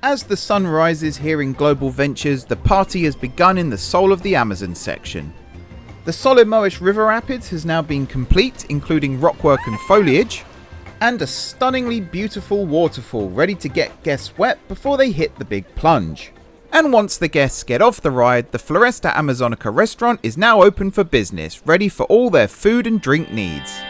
As the sun rises here in Global Ventures, the party has begun in the Soul of the Amazon section. The Solimoish River Rapids has now been complete, including rockwork and foliage, and a stunningly beautiful waterfall ready to get guests wet before they hit the big plunge. And once the guests get off the ride, the Floresta Amazonica restaurant is now open for business, ready for all their food and drink needs.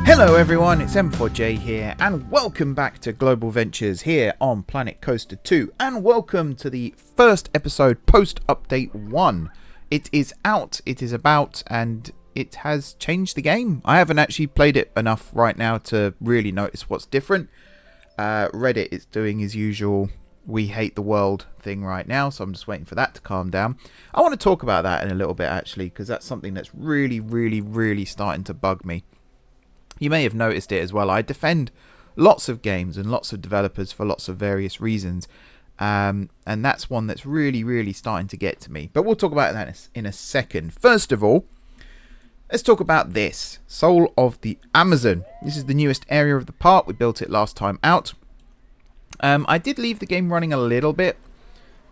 Hello everyone, it's M4J here, and welcome back to Global Ventures here on Planet Coaster 2, and welcome to the first episode post-update 1. It is out, it is about, and it has changed the game. I haven't actually played it enough right now to really notice what's different. Reddit is doing his usual we hate the world thing right now, so I'm just waiting for that to calm down. I want to talk about that in a little bit actually, because that's something that's really starting to bug me. You may have noticed it as well. I defend lots of games and lots of developers for lots of various reasons. And that's one that's really starting to get to me. But we'll talk about that in a second. First of all, let's talk about this. Soul of the Amazon. This is the newest area of the park. We built it last time out. I did leave the game running a little bit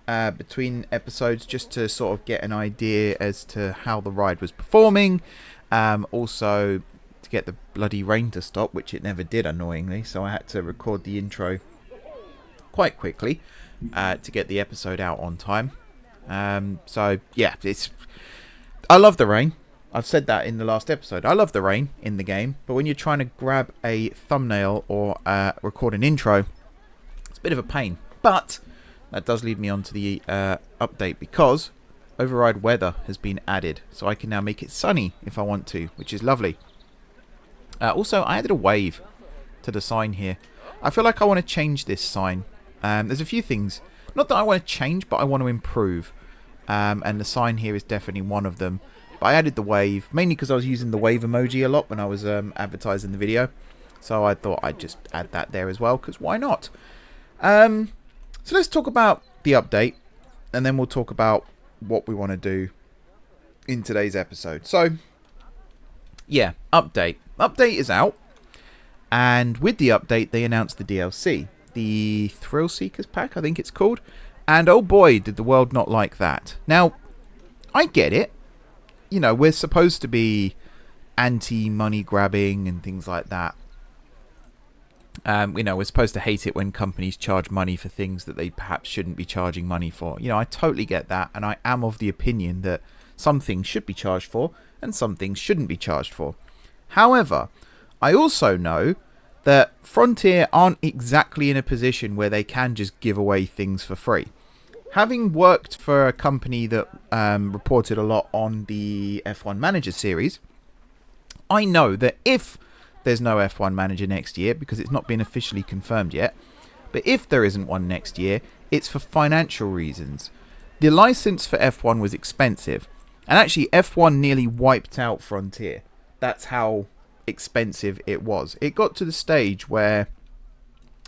between episodes just to sort of get an idea as to how the ride was performing. Also get the bloody rain to stop, which it never did, annoyingly, so I had to record the intro quite quickly to get the episode out on time. So yeah, I love the rain. I've said that in the last episode. I love the rain in the game, but when you're trying to grab a thumbnail or record an intro, it's a bit of a pain. But that does lead me on to the update, because override weather has been added, so I can now make it sunny if I want to, which is lovely. Also, I added a wave to the sign here. I feel like I want to change this sign. There's a few things, not that I want to change, but I want to improve. And the sign here is definitely one of them. But I added the wave, mainly because I was using the wave emoji a lot when I was advertising the video. So I thought I'd just add that there as well, because why not? So let's talk about the update, and then we'll talk about what we want to do in today's episode. So, yeah, update. Update is out, and with the update they announced the DLC, the Thrill Seekers pack, I think it's called, and oh boy did the world not like that. Now, I get it, you know, we're supposed to be anti-money grabbing and things like that. You know, we're supposed to hate it when companies charge money for things that they perhaps shouldn't be charging money for. You know, I totally get that, and I am of the opinion that some things should be charged for and some things shouldn't be charged for. However, I also know that Frontier aren't exactly in a position where they can just give away things for free. Having worked for a company that reported a lot on the F1 Manager series, I know that if there's no F1 Manager next year, because it's not been officially confirmed yet, but if there isn't one next year, it's for financial reasons. The license for F1 was expensive, and actually F1 nearly wiped out Frontier. That's how expensive it was. It got to the stage where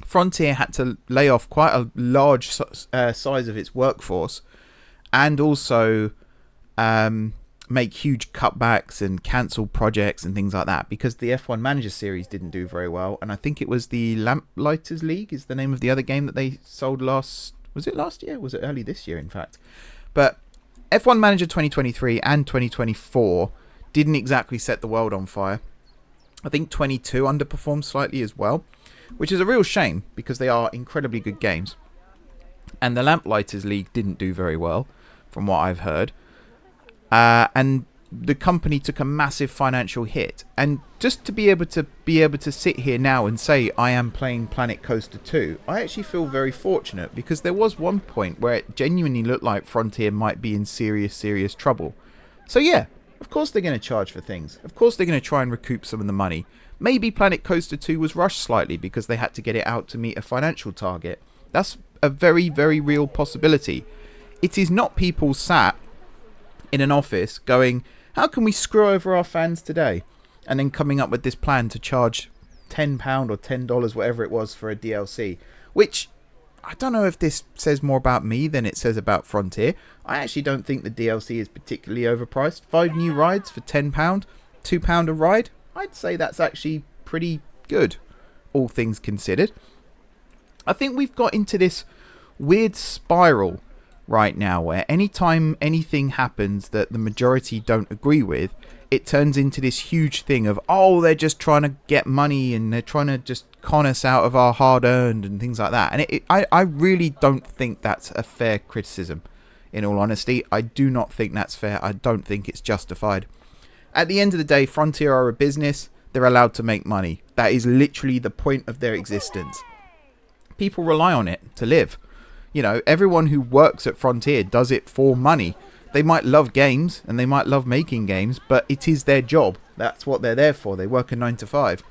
Frontier had to lay off quite a large size of its workforce, and also make huge cutbacks and cancel projects and things like that, because the F1 Manager series didn't do very well. And I think it was the Lamplighters League is the name of the other game that they sold was it last year? Was it early this year, in fact? But F1 Manager 2023 and 2024 didn't exactly set the world on fire. I think 22 underperformed slightly as well, which is a real shame because they are incredibly good games. And the Lamplighters League didn't do very well, from what I've heard. And the company took a massive financial hit. And just to be able to sit here now and say I am playing Planet Coaster 2, I actually feel very fortunate, because there was one point where it genuinely looked like Frontier might be in serious trouble. So yeah, of course they're going to charge for things. Of course they're going to try and recoup some of the money. Maybe Planet Coaster 2 was rushed slightly because they had to get it out to meet a financial target. That's a very real possibility. It is not people sat in an office going, how can we screw over our fans today? And then coming up with this plan to charge £10 or $10, whatever it was, for a DLC. Which, I don't know if this says more about me than it says about Frontier. I actually don't think the DLC is particularly overpriced. 5 new rides for £10, £2 a ride. I'd say that's actually pretty good, all things considered. I think we've got into this weird spiral right now where anytime anything happens that the majority don't agree with, it turns into this huge thing of, oh, they're just trying to get money and they're trying to just con us out of our hard-earned and things like that. And I really don't think that's a fair criticism, in all honesty. I do not think that's fair. I don't think it's justified. At the end of the day, Frontier are a business. They're allowed to make money. That is literally the point of their existence. People rely on it to live. You know, everyone who works at Frontier does it for money. They might love games and they might love making games, but it is their job. That's what they're there for. They work a 9 to 5.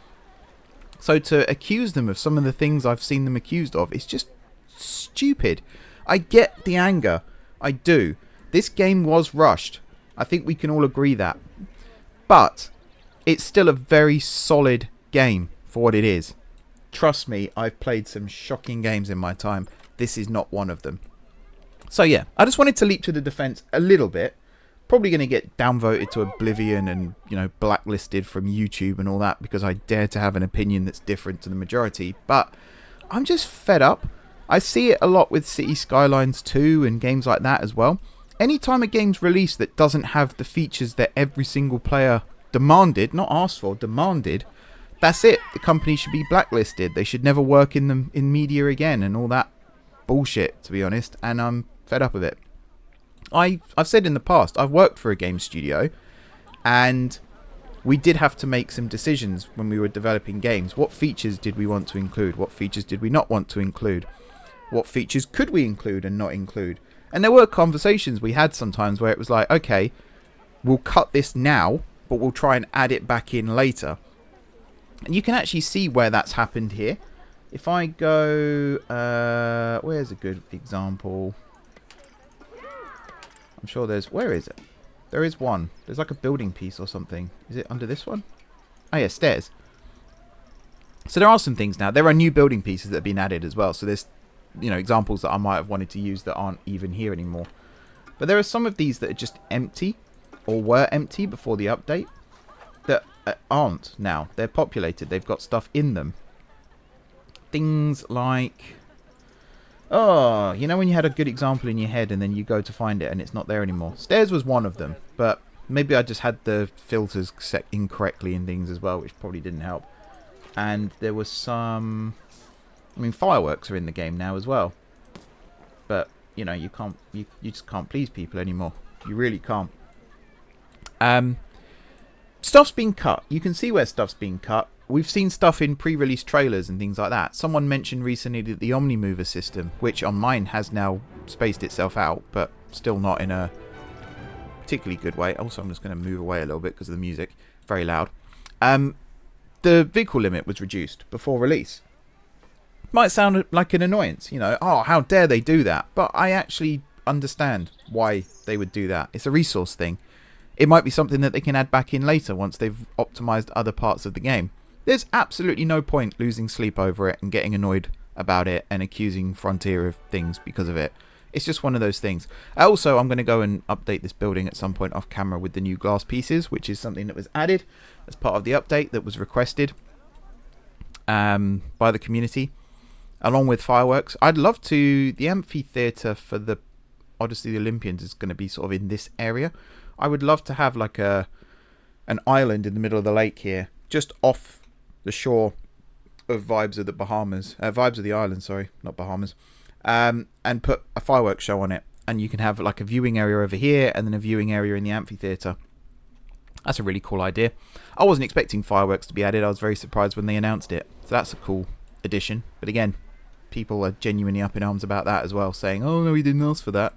So to accuse them of some of the things I've seen them accused of, it's just stupid. I get the anger. I do. This game was rushed. I think we can all agree that. But it's still a very solid game for what it is. Trust me, I've played some shocking games in my time. This is not one of them. So yeah, I just wanted to leap to the defense a little bit. Probably going to get downvoted to oblivion and, you know, blacklisted from YouTube and all that because I dare to have an opinion that's different to the majority. But I'm just fed up. I see it a lot with City Skylines 2 and games like that as well. Anytime a game's released that doesn't have the features that every single player demanded, not asked for, demanded, that's it. The company should be blacklisted. They should never work in media again and all that bullshit, to be honest. And I'm fed up with it. I've said in the past, I've worked for a game studio and we did have to make some decisions when we were developing games. What features did we want to include? What features did we not want to include? What features could we include and not include? And there were conversations we had sometimes where it was like, okay, we'll cut this now, but we'll try and add it back in later. And you can actually see where that's happened here. If I go, where's a good example? I'm sure there's, where is it? There is one. There's like a building piece or something. Is it under this one? Oh yeah, stairs. So there are some things now. There are new building pieces that have been added as well. So there's, you know, examples that I might have wanted to use that aren't even here anymore. But there are some of these that are just empty or were empty before the update that aren't now. They're populated. They've got stuff in them. Things like, oh, you know when you had a good example in your head and then you go to find it and it's not there anymore. Stairs was one of them, but maybe I just had the filters set incorrectly and things as well, which probably didn't help. And there was some, I mean, fireworks are in the game now as well. But, you know, you just can't please people anymore. You really can't. Stuff's been cut. You can see where stuff's been cut. We've seen stuff in pre-release trailers and things like that. Someone mentioned recently that the Omnimover system, which on mine has now spaced itself out, but still not in a particularly good way. Also, I'm just going to move away a little bit because of the music. Very loud. The vehicle limit was reduced before release. Might sound like an annoyance, you know. Oh, how dare they do that? But I actually understand why they would do that. It's a resource thing. It might be something that they can add back in later once they've optimized other parts of the game. There's absolutely no point losing sleep over it and getting annoyed about it and accusing Frontier of things because of it. It's just one of those things. Also, I'm going to go and update this building at some point off camera with the new glass pieces, which is something that was added as part of the update that was requested by the community, along with fireworks. I'd love to... The amphitheatre for the Odyssey of the Olympians is going to be sort of in this area. I would love to have like an island in the middle of the lake here, just off the shore of Vibes of the Bahamas, Vibes of the Island, sorry, not Bahamas, and put a fireworks show on it, and you can have like a viewing area over here and then a viewing area in the amphitheatre. That's a really cool idea. I wasn't expecting fireworks to be added. I was very surprised when they announced it, so that's a cool addition. But again, people are genuinely up in arms about that as well, saying, oh no, we didn't ask for that.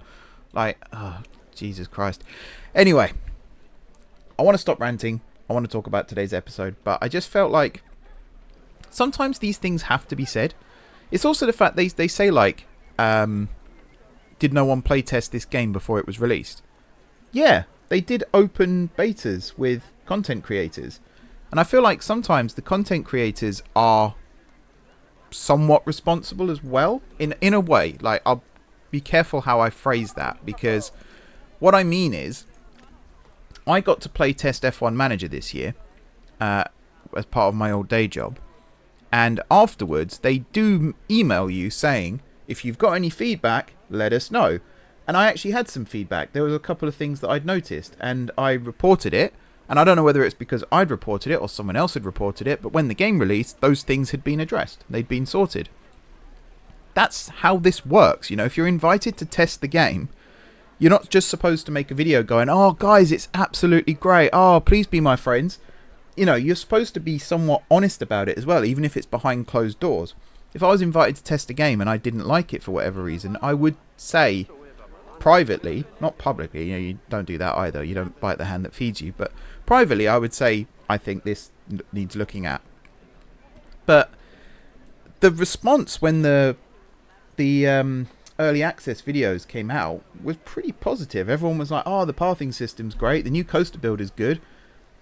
Like, oh, Jesus Christ. Anyway, I want to stop ranting. I want to talk about today's episode, but I just felt like sometimes these things have to be said. It's also the fact they say like, did no one playtest this game before it was released? Yeah, they did open betas with content creators. And I feel like sometimes the content creators are somewhat responsible as well, in a way. Like, I'll be careful how I phrase that, because what I mean is, I got to play test F1 Manager this year as part of my old day job, and afterwards they do email you saying, if you've got any feedback, let us know. And I actually had some feedback. There was a couple of things that I'd noticed, and I reported it. And I don't know whether it's because I'd reported it or someone else had reported it, but when the game released, those things had been addressed. They'd been sorted. That's how this works. You know, if you're invited to test the game, you're not just supposed to make a video going, oh, guys, it's absolutely great. Oh, please be my friends. You know, you're supposed to be somewhat honest about it as well, even if it's behind closed doors. If I was invited to test a game and I didn't like it for whatever reason, I would say privately, not publicly, you know, you don't do that either. You don't bite the hand that feeds you. But privately, I would say, I think this needs looking at. But the response when the early access videos came out was pretty positive. Everyone was like, oh, the pathing system's great. The new coaster build is good.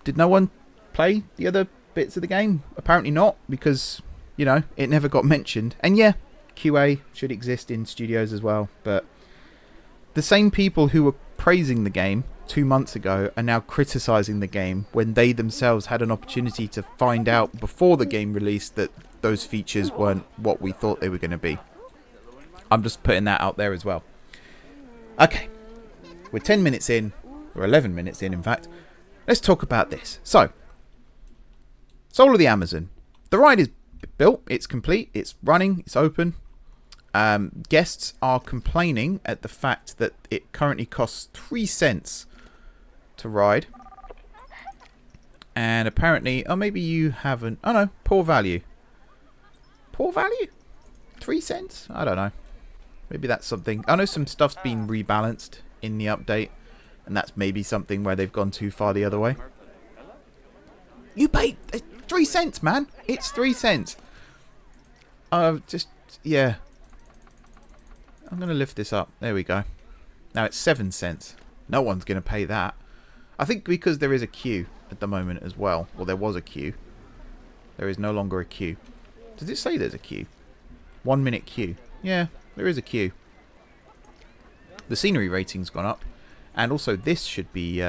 Did no one play the other bits of the game? Apparently not, because, you know, it never got mentioned. And yeah, QA should exist in studios as well. But the same people who were praising the game 2 months ago are now criticizing the game when they themselves had an opportunity to find out before the game released that those features weren't what we thought they were going to be. I'm just putting that out there as well. Okay, we're 10 minutes in, or 11 minutes in fact. Let's talk about this. So, Soul of the Amazon. The ride is built, it's complete, it's running, it's open. Guests are complaining at the fact that it currently costs 3 cents to ride. And apparently, oh, maybe you haven't. Oh no, poor value. Poor value? 3 cents? I don't know. Maybe that's something. I know some stuff's been rebalanced in the update, and that's maybe something where they've gone too far the other way. You paid 3 cents, man. It's 3 cents. Yeah. I'm going to lift this up. There we go. Now it's 7 cents. No one's going to pay that. I think because there is a queue at the moment as well. Well, there was a queue. There is no longer a queue. Does it say there's a queue? 1 minute queue. Yeah, there is a queue. The scenery rating's gone up. And also this should be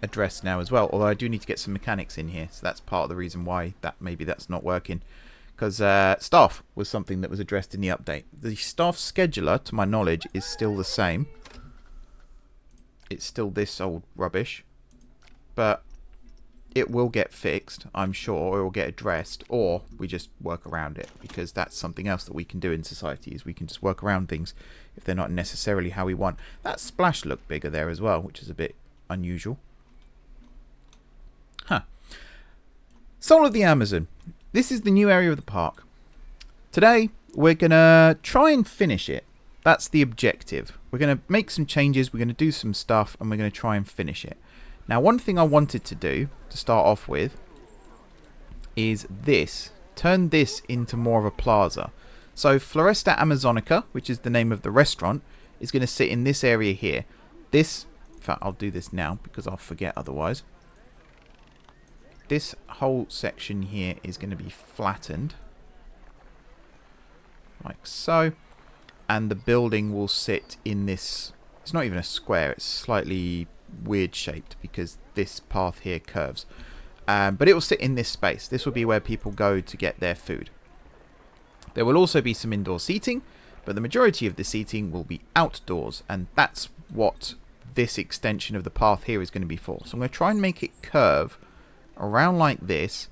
addressed now as well. Although I do need to get some mechanics in here. So that's part of the reason why maybe that's not working. Because staff was something that was addressed in the update. The staff scheduler, to my knowledge, is still the same. It's still this old rubbish. But it will get fixed, I'm sure, or it will get addressed, or we just work around it. Because that's something else that we can do in society, is we can just work around things if they're not necessarily how we want. That splash looked bigger there as well, which is a bit unusual. Huh. Soul of the Amazon. This is the new area of the park. Today, we're going to try and finish it. That's the objective. We're going to make some changes, we're going to do some stuff, and we're going to try and finish it. Now, one thing I wanted to do, to start off with, is this. Turn this into more of a plaza. So, Floresta Amazonica, which is the name of the restaurant, is going to sit in this area here. This, in fact, I'll do this now, because I'll forget otherwise. This whole section here is going to be flattened, like so, and the building will sit in this, it's not even a square, it's slightly weird shaped because this path here curves, but it will sit in this space. This will be where people go to get their food. There will also be some indoor seating, but the majority of the seating will be outdoors, and that's what this extension of the path here is going to be for. So I'm going to try and make it curve around like this,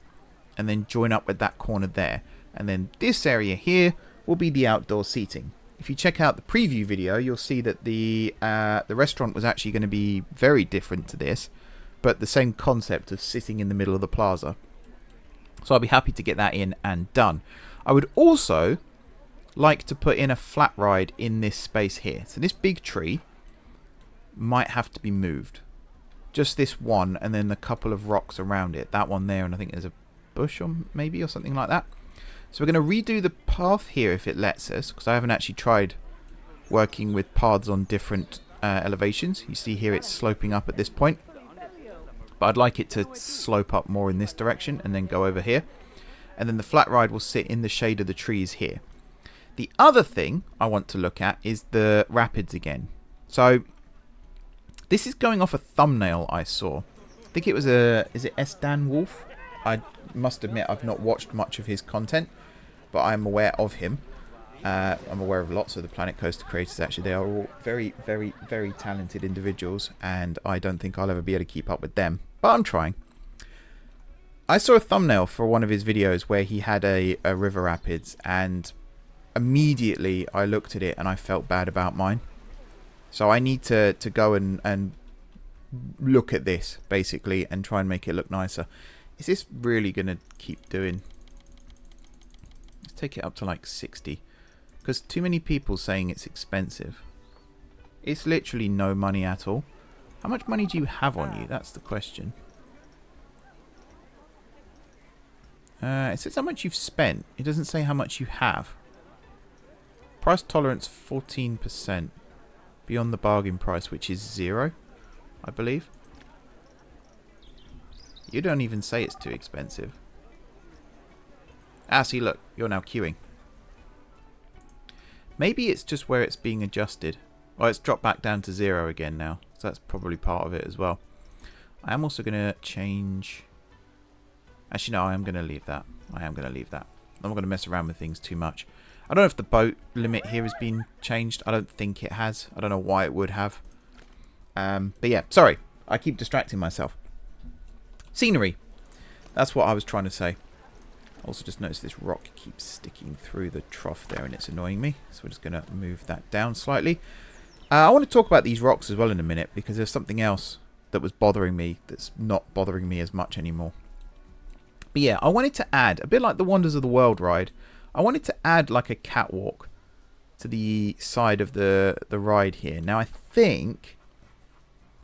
and then join up with that corner there, and then this area here will be the outdoor seating. If you check out the preview video, you'll see that the restaurant was actually going to be very different to this, but the same concept of sitting in the middle of the plaza. So I'll be happy to get that in and done. I would also like to put in a flat ride in this space here. So this big tree might have to be moved. Just this one, and then a couple of rocks around it. That one there, and I think there's a bush or maybe or something like that. So we're going to redo the path here if it lets us, because I haven't actually tried working with paths on different elevations. You see here it's sloping up at this point, but I'd like it to slope up more in this direction and then go over here. and then the flat ride will sit in the shade of the trees here. The other thing I want to look at is the rapids again. So this is going off a thumbnail I saw. I think it was is it S. Dan Wolf? I must admit I've not watched much of his content, but I'm aware of him. I'm aware of lots of the Planet Coaster creators, actually. They are all very, very, very talented individuals, and I don't think I'll ever be able to keep up with them, but I'm trying. I saw a thumbnail for one of his videos where he had a river rapids, and immediately I looked at it and I felt bad about mine. So I need to go and look at this, basically, and try and make it look nicer. Is this really going to keep doing? Let's take it up to like 60. Because too many people saying it's expensive. It's literally no money at all. How much money do you have on you? That's the question. It says how much you've spent. It doesn't say how much you have. Price tolerance 14%. Beyond the bargain price, which is 0, I believe. You don't even say it's too expensive. Ah, see, look, you're now queuing. Maybe it's just where it's being adjusted. Well, it's dropped back down to 0 again now. So that's probably part of it as well. I am also going to change... Actually, no, I am going to leave that. I am going to leave that. I'm not going to mess around with things too much. I don't know if the boat limit here has been changed. I don't think it has. I don't know why it would have. But yeah, sorry. I keep distracting myself. Scenery. That's what I was trying to say. Also just noticed this rock keeps sticking through the trough there and it's annoying me. So we're just going to move that down slightly. I want to talk about these rocks as well in a minute, because there's something else that was bothering me that's not bothering me as much anymore. But yeah, I wanted to add, a bit like the Wonders of the World ride, I wanted to add like a catwalk to the side of the ride here. Now I think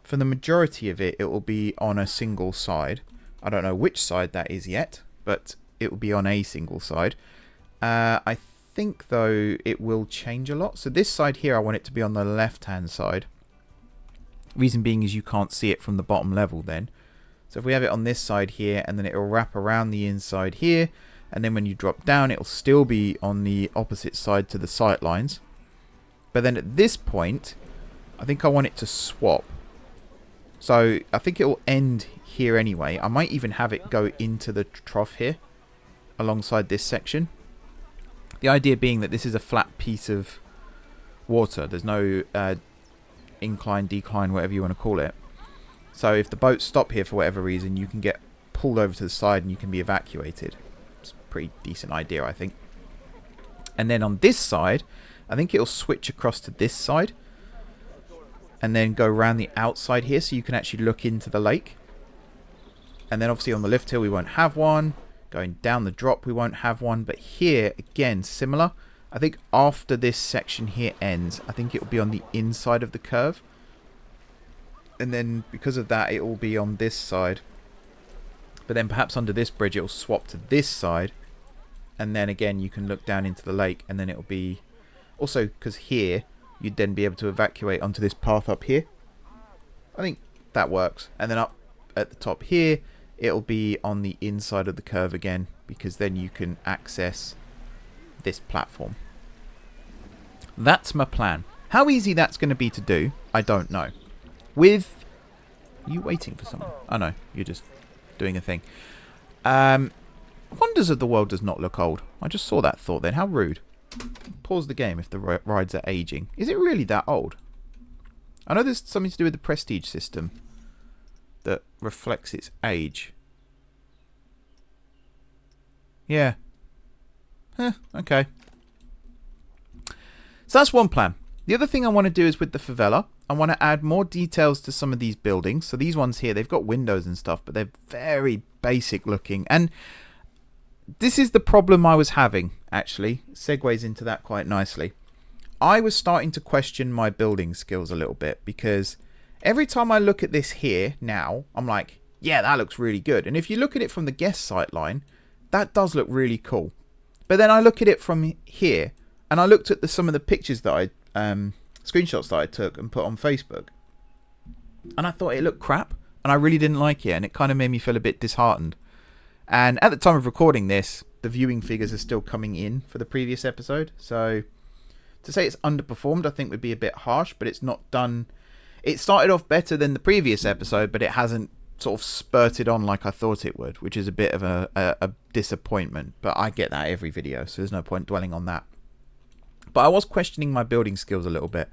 for the majority of it, it will be on a single side. I don't know which side that is yet, but it will be on a single side. I think though it will change a lot. So this side here, I want it to be on the left hand side. Reason being is you can't see it from the bottom level then. So if we have it on this side here, and then it will wrap around the inside here, and then when you drop down, it will still be on the opposite side to the sight lines. But then at this point, I think I want it to swap. So I think it will end here anyway. I might even have it go into the trough here, alongside this section. The idea being that this is a flat piece of water. There's no incline, decline, whatever you want to call it. So if the boats stop here for whatever reason, you can get pulled over to the side and you can be evacuated. It's a pretty decent idea, I think. And then on this side, I think it'll switch across to this side. And then go around the outside here so you can actually look into the lake. And then obviously on the lift hill we won't have one. Going down the drop we won't have one. But here, again, similar. I think after this section here ends, I think it will be on the inside of the curve. And then because of that, it will be on this side. But then perhaps under this bridge, it will swap to this side. And then again, you can look down into the lake. And then it will be... Also, because here, you'd then be able to evacuate onto this path up here. I think that works. And then up at the top here, it'll be on the inside of the curve again. Because then you can access this platform. That's my plan. How easy that's going to be to do, I don't know. With... Are you waiting for someone? Oh no, you're just doing a thing. Wonders of the World does not look old. I just saw that thought then. How rude. Pause the game if the rides are aging. Is it really that old? I know there's something to do with the prestige system that reflects its age. Yeah. Okay. So that's one plan. The other thing I want to do is with the favela. I want to add more details to some of these buildings. So these ones here, they've got windows and stuff, but they're very basic looking. And this is the problem I was having, actually. Segues into that quite nicely. I was starting to question my building skills a little bit, because every time I look at this here now, I'm like, yeah, that looks really good. And if you look at it from the guest sight line, that does look really cool. But then I look at it from here, and I looked at some of the pictures that I... screenshots that I took and put on Facebook, and I thought it looked crap, and I really didn't like it, and it kind of made me feel a bit disheartened. And at the time of recording this, the viewing figures are still coming in for the previous episode. So to say it's underperformed, I think would be a bit harsh, but it's not done. It started off better than the previous episode, but it hasn't sort of spurted on like I thought it would, which is a bit of a disappointment. But I get that every video, so there's no point dwelling on that. But I was questioning my building skills a little bit.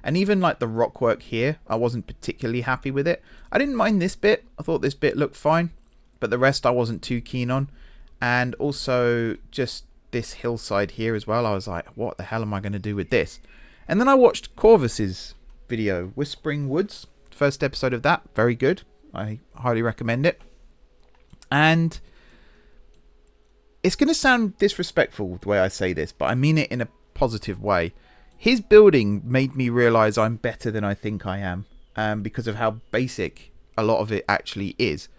And even like the rock work here, I wasn't particularly happy with it. I didn't mind this bit. I thought this bit looked fine. But the rest I wasn't too keen on. And also just this hillside here as well. I was like, what the hell am I going to do with this? And then I watched Corvus's video, Whispering Woods. First episode of that. Very good. I highly recommend it. And it's going to sound disrespectful the way I say this, but I mean it in a positive way. His building made me realise I'm better than I think I am, because of how basic a lot of it actually is.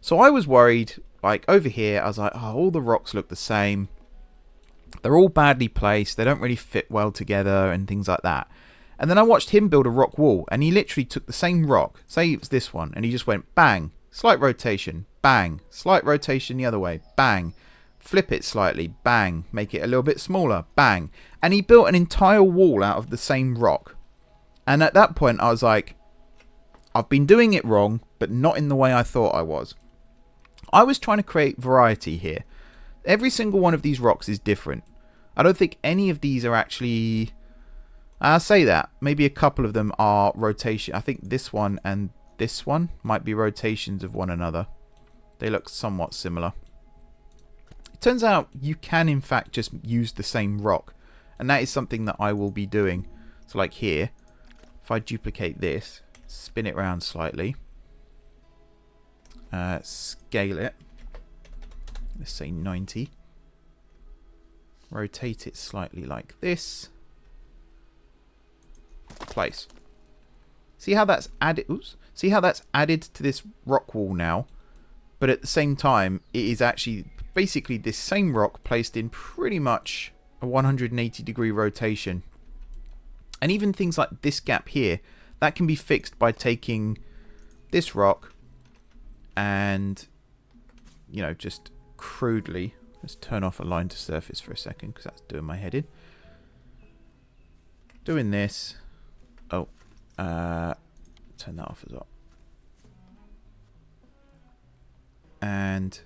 So I was worried, like over here, I was like, oh, all the rocks look the same. They're all badly placed. They don't really fit well together and things like that. And then I watched him build a rock wall, and he literally took the same rock, say it was this one, and he just went bang, slight rotation, bang, slight rotation the other way, bang, flip it slightly, bang, make it a little bit smaller, bang. And he built an entire wall out of the same rock. And at that point I was like, I've been doing it wrong, but not in the way I thought I was. I was trying to create variety here. Every single one of these rocks is different. I don't think any of these are actually... I'll say that. Maybe a couple of them are rotation. I think this one and this one might be rotations of one another. They look somewhat similar. It turns out you can in fact just use the same rock. And that is something that I will be doing. So like here, if I duplicate this, spin it around slightly, scale it, let's say 90, rotate it slightly like this, place. See how that's added? Oops. See how that's added to this rock wall now, but at the same time it is actually basically this same rock placed in pretty much a 180 degree rotation. And even things like this gap here, that can be fixed by taking this rock and, you know, just crudely, let's turn off align to surface for a second because that's doing my head in. Doing this. Oh, turn that off as well. And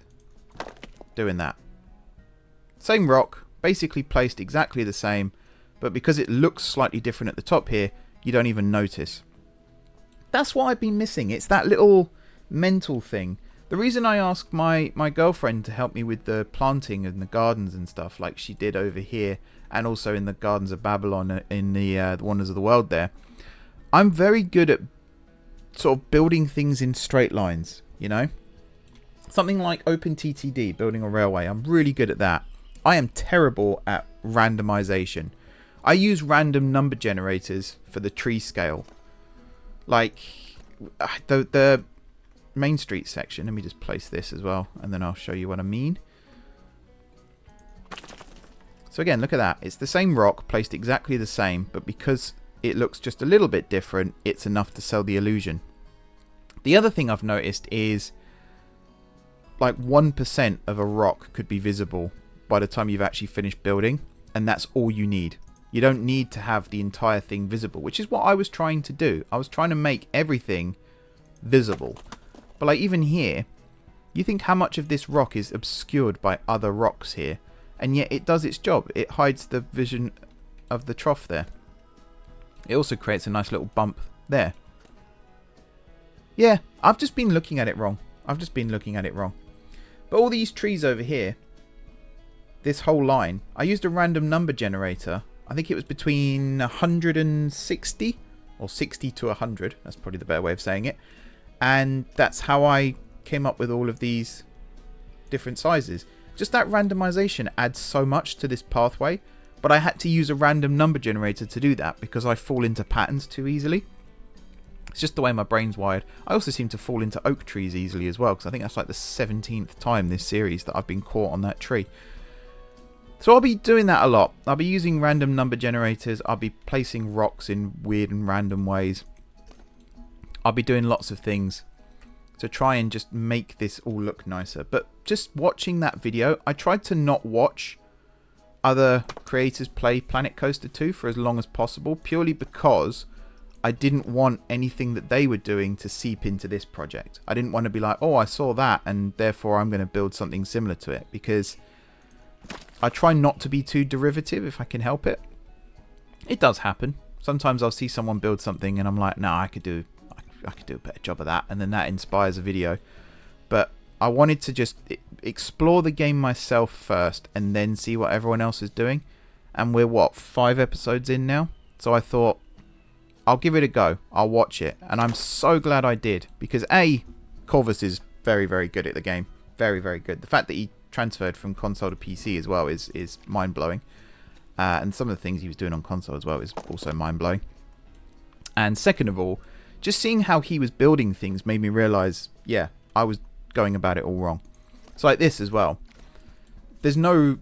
doing that. Same rock, basically placed exactly the same, but because it looks slightly different at the top here, you don't even notice. That's what I've been missing. It's that little mental thing. The reason I asked my girlfriend to help me with the planting and the gardens and stuff like she did over here, and also in the Gardens of Babylon in the Wonders of the World there, I'm very good at sort of building things in straight lines, you know? Something like OpenTTD, building a railway. I'm really good at that. I am terrible at randomization. I use random number generators for the tree scale. Like the Main Street section. Let me just place this as well, and then I'll show you what I mean. So again, look at that. It's the same rock, placed exactly the same, but because it looks just a little bit different, it's enough to sell the illusion. The other thing I've noticed is like 1% of a rock could be visible by the time you've actually finished building, and that's all you need. You don't need to have the entire thing visible, which is what I was trying to do. I was trying to make everything visible. But like even here, you think how much of this rock is obscured by other rocks here, and yet it does its job. It hides the vision of the trough there. It also creates a nice little bump there. Yeah, I've just been looking at it wrong. But all these trees over here, this whole line, I used a random number generator. I think it was between 160 or 60 to 100. That's probably the better way of saying it. And that's how I came up with all of these different sizes. Just that randomization adds so much to this pathway. But I had to use a random number generator to do that because I fall into patterns too easily. It's just the way my brain's wired. I also seem to fall into oak trees easily as well, because I think that's like the 17th time this series that I've been caught on that tree. So I'll be doing that a lot. I'll be using random number generators. I'll be placing rocks in weird and random ways. I'll be doing lots of things. to try and just make this all look nicer. But just watching that video, I tried to not watch other creators play Planet Coaster 2 for as long as possible, purely because I didn't want anything that they were doing to seep into this project. I didn't want to be like, oh, I saw that and therefore I'm going to build something similar to it, because I try not to be too derivative if I can help it. It does happen. Sometimes I'll see someone build something and I'm like, no, I could do a better job of that, and then that inspires a video. But I wanted to just explore the game myself first and then see what everyone else is doing. And we're, what, 5 episodes in now? So I thought, I'll give it a go. I'll watch it. And I'm so glad I did, because A, Corvus is very, very good at the game. Very, very good. The fact that he transferred from console to PC as well is mind-blowing. And some of the things he was doing on console as well is also mind-blowing. And second of all, just seeing how he was building things made me realise, yeah, I was going about it all wrong. It's like this as well. There's no...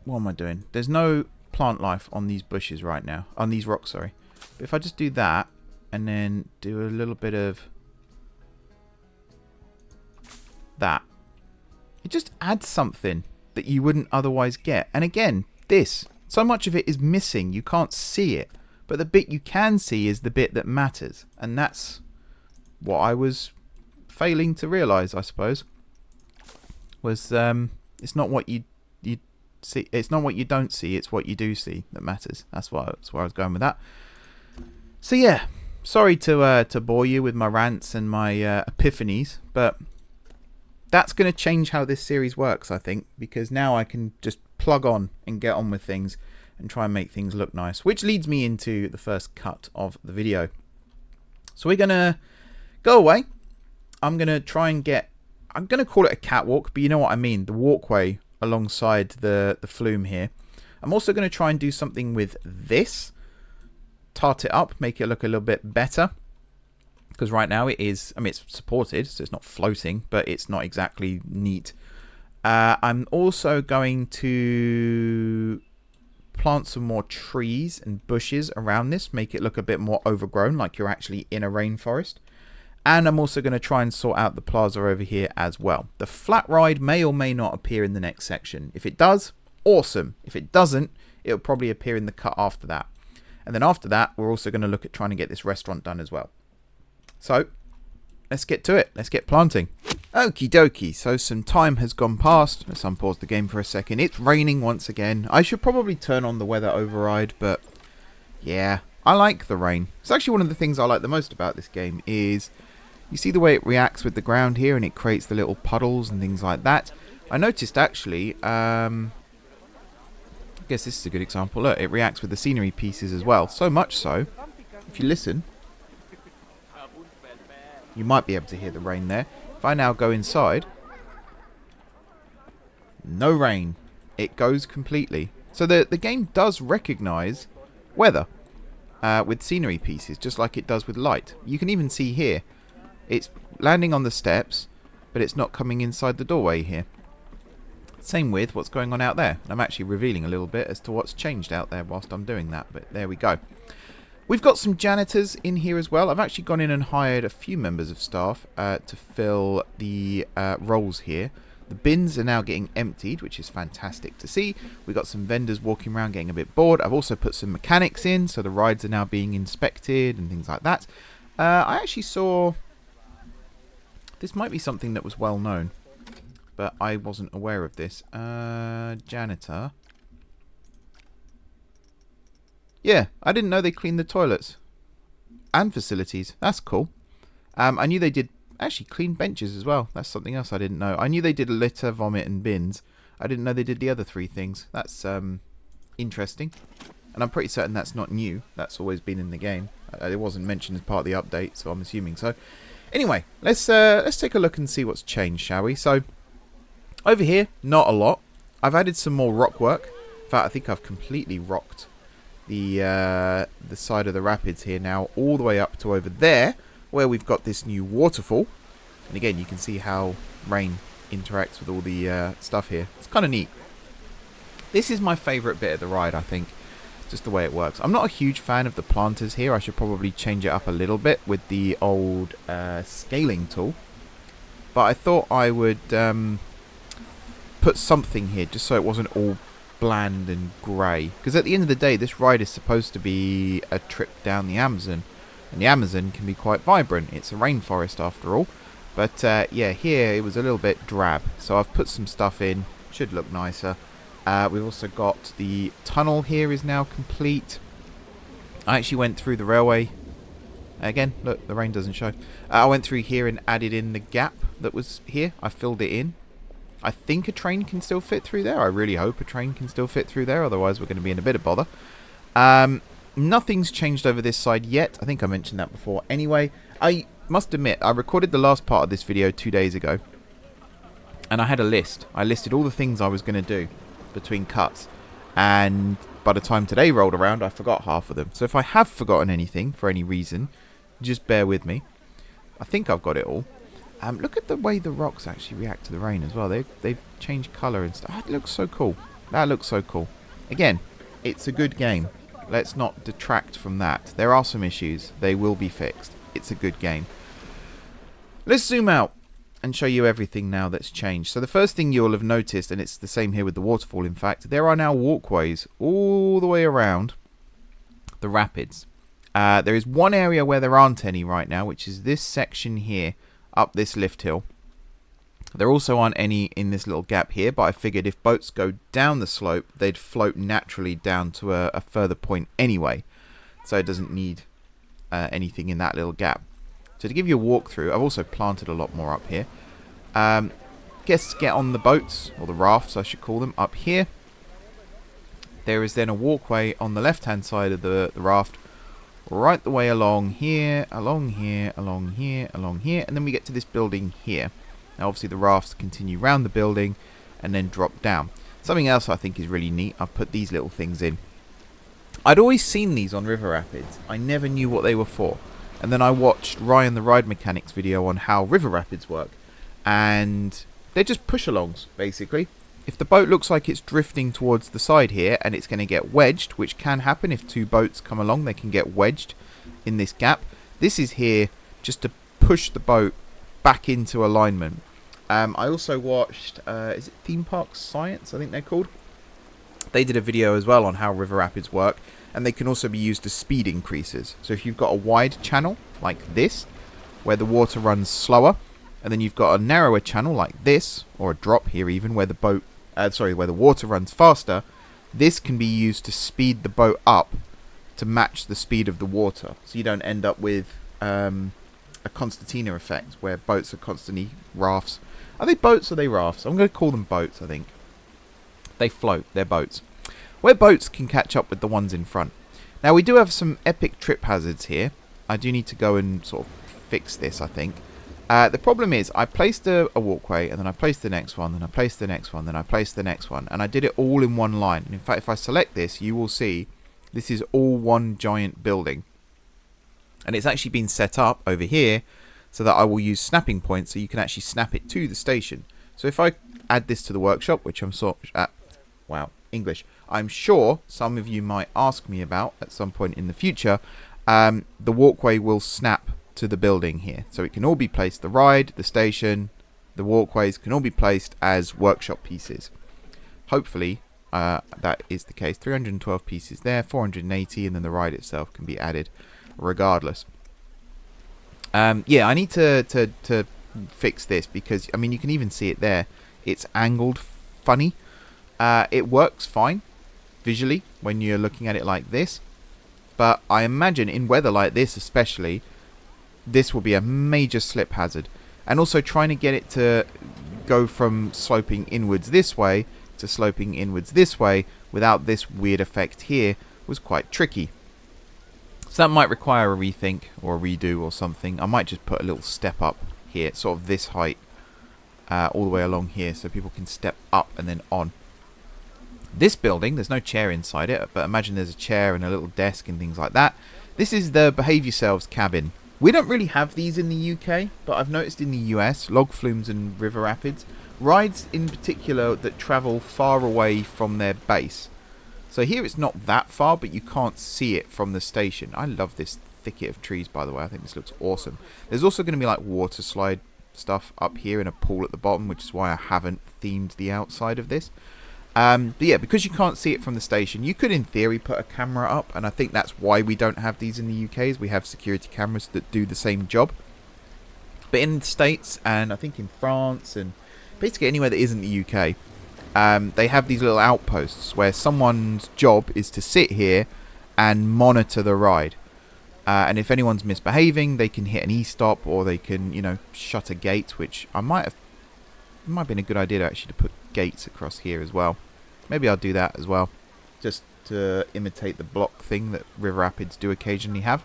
What am I doing? There's no plant life on these bushes right now. On these rocks, sorry. But if I just do that, and then do a little bit of that, it just adds something that you wouldn't otherwise get. And again, this, so much of it is missing. You can't see it. But the bit you can see is the bit that matters. And that's what I was failing to realise, I suppose. Was it's not what you see, it's not what you don't see, it's what you do see that matters. That's where I was going with that. So yeah, sorry to bore you with my rants and my epiphanies, but that's going to change how this series works, I think, because now I can just plug on and get on with things and try and make things look nice, which leads me into the first cut of the video. So we're going to go away. I'm going to try and get, I'm going to call it a catwalk, but you know what I mean, the walkway alongside the flume here. I'm also going to try and do something with this, tart it up, make it look a little bit better, because right now it is, I mean, it's supported, so it's not floating, but it's not exactly neat. I'm also going to plant some more trees and bushes around this, make it look a bit more overgrown, like you're actually in a rainforest. And I'm also going to try and sort out the plaza over here as well. The flat ride may or may not appear in the next section. If it does, awesome. If it doesn't, it'll probably appear in the cut after that. And then after that, we're also going to look at trying to get this restaurant done as well. So, let's get to it. Let's get planting. Okie dokie, so some time has gone past. Let's unpause the game for a second. It's raining once again. I should probably turn on the weather override, but yeah, I like the rain. It's actually one of the things I like the most about this game is you see the way it reacts with the ground here and it creates the little puddles and things like that. I noticed actually, I guess this is a good example. Look, it reacts with the scenery pieces as well. So much so, if you listen, you might be able to hear the rain there. If I now go inside, no rain. It goes completely. So the game does recognise weather with scenery pieces, just like it does with light. You can even see here, it's landing on the steps, but it's not coming inside the doorway here. Same with what's going on out there. I'm actually revealing a little bit as to what's changed out there whilst I'm doing that, but there we go. We've got some janitors in here as well. I've actually gone in and hired a few members of staff to fill the roles here. The bins are now getting emptied, which is fantastic to see. We've got some vendors walking around getting a bit bored. I've also put some mechanics in, so the rides are now being inspected and things like that. I actually saw... This might be something that was well known, but I wasn't aware of this. Janitor. Yeah, I didn't know they cleaned the toilets and facilities. That's cool. I knew they did actually clean benches as well. That's something else I didn't know. I knew they did litter, vomit, and bins. I didn't know they did the other 3 things. That's interesting. And I'm pretty certain that's not new. That's always been in the game. It wasn't mentioned as part of the update, so I'm assuming so. Anyway, let's take a look and see what's changed, shall we? So, over here, not a lot. I've added some more rock work. In fact, I think I've completely rocked the side of the rapids here now, all the way up to over there, where we've got this new waterfall. And again, you can see how rain interacts with all the stuff here. It's kind of neat. This is my favourite bit of the ride, I think. just the way it works. I'm not a huge fan of the planters here. I should probably change it up a little bit with the old scaling tool. But I thought I would put something here just so it wasn't all bland and grey. Because at the end of the day, this ride is supposed to be a trip down the Amazon. And the Amazon can be quite vibrant. It's a rainforest after all. But yeah, here it was a little bit drab. So I've put some stuff in. Should look nicer. We've also got the tunnel here is now complete. I actually went through the railway. Again, look, the rain doesn't show. I went through here and added in the gap that was here. I filled it in. I think a train can still fit through there. I really hope a train can still fit through there. Otherwise, we're going to be in a bit of bother. Nothing's changed over this side yet. I think I mentioned that before. Anyway, I must admit, I recorded the last part of this video 2 days ago. And I had a list. I listed all the things I was going to do between cuts. And by the time today rolled around, I forgot half of them. So if I have forgotten anything for any reason, just bear with me. I think I've got it all. Look at the way the rocks actually react to the rain as well. They've changed colour and stuff. That looks so cool. That looks so cool. Again, it's a good game. Let's not detract from that. There are some issues. They will be fixed. It's a good game. Let's zoom out and show you everything now that's changed. So the first thing you'll have noticed, and it's the same here with the waterfall in fact, there are now walkways all the way around the rapids. There is one area where there aren't any right now, which is this section here, up this lift hill. There also aren't any in this little gap here, but I figured if boats go down the slope, they'd float naturally down to a further point anyway. So it doesn't need anything in that little gap. So to give you a walkthrough, I've also planted a lot more up here. Guests get on the boats, or the rafts I should call them, up here. There is then a walkway on the left-hand side of the raft, right the way along here, along here, along here, along here, and then we get to this building here. Now obviously the rafts continue round the building and then drop down. Something else I think is really neat, I've put these little things in. I'd always seen these on river rapids. I never knew what they were for. And then I watched Ryan the Ride Mechanics video on how river rapids work. And they're just push-alongs, basically. If the boat looks like it's drifting towards the side here and it's going to get wedged, which can happen if two boats come along, they can get wedged in this gap. This is here just to push the boat back into alignment. I also watched, is it Theme Park Science, I think they're called? They did a video as well on how river rapids work. And they can also be used as speed increases. So if you've got a wide channel like this, where the water runs slower, and then you've got a narrower channel like this, or a drop here even, where the where the water runs faster, this can be used to speed the boat up to match the speed of the water. So you don't end up with a concertina effect, where boats are constantly rafts. Are they boats or are they rafts? I'm going to call them boats, I think. They float, they're boats. Where boats can catch up with the ones in front. Now we do have some epic trip hazards here. I do need to go and sort of fix this, I think. The problem is I placed a walkway, and then I placed the next one, then I placed the next one, then I placed the next one, and I did it all in one line. And in fact, if I select this, you will see this is all one giant building. And it's actually been set up over here so that I will use snapping points so you can actually snap it to the station. So if I add this to the workshop, which I'm English. I'm sure some of you might ask me about at some point in the future. The walkway will snap to the building here. So it can all be placed, the ride, the station, the walkways can all be placed as workshop pieces. Hopefully that is the case. 312 pieces there, 480, and then the ride itself can be added regardless. Yeah, I need to fix this because, I mean, you can even see it there. It's angled funny. It works fine visually when you're looking at it like this, but I imagine in weather like this especially, this will be a major slip hazard. And also trying to get it to go from sloping inwards this way to sloping inwards this way without this weird effect here was quite tricky. So that might require a rethink or a redo or something. I might just put a little step up here, sort of this height, all the way along here, so people can step up and then on. This building, there's no chair inside it, but imagine there's a chair and a little desk and things like that. This is the Behave Yourselves cabin. We don't really have these in the UK, but I've noticed in the US, log flumes and river rapids, rides in particular that travel far away from their base. So here it's not that far, but you can't see it from the station. I love this thicket of trees, by the way. I think this looks awesome. There's also going to be like water slide stuff up here and a pool at the bottom, which is why I haven't themed the outside of this. But yeah, because you can't see it from the station, you could in theory put a camera up, and I think that's why we don't have these in the UK, is we have security cameras that do the same job. But in the States, and I think in France, and basically anywhere that isn't the UK, they have these little outposts where someone's job is to sit here and monitor the ride. And if anyone's misbehaving, they can hit an e-stop, or they can, you know, shut a gate, which it might have been a good idea actually to put gates across here as well. Maybe I'll do that as well, just to imitate the block thing that River Rapids do occasionally have.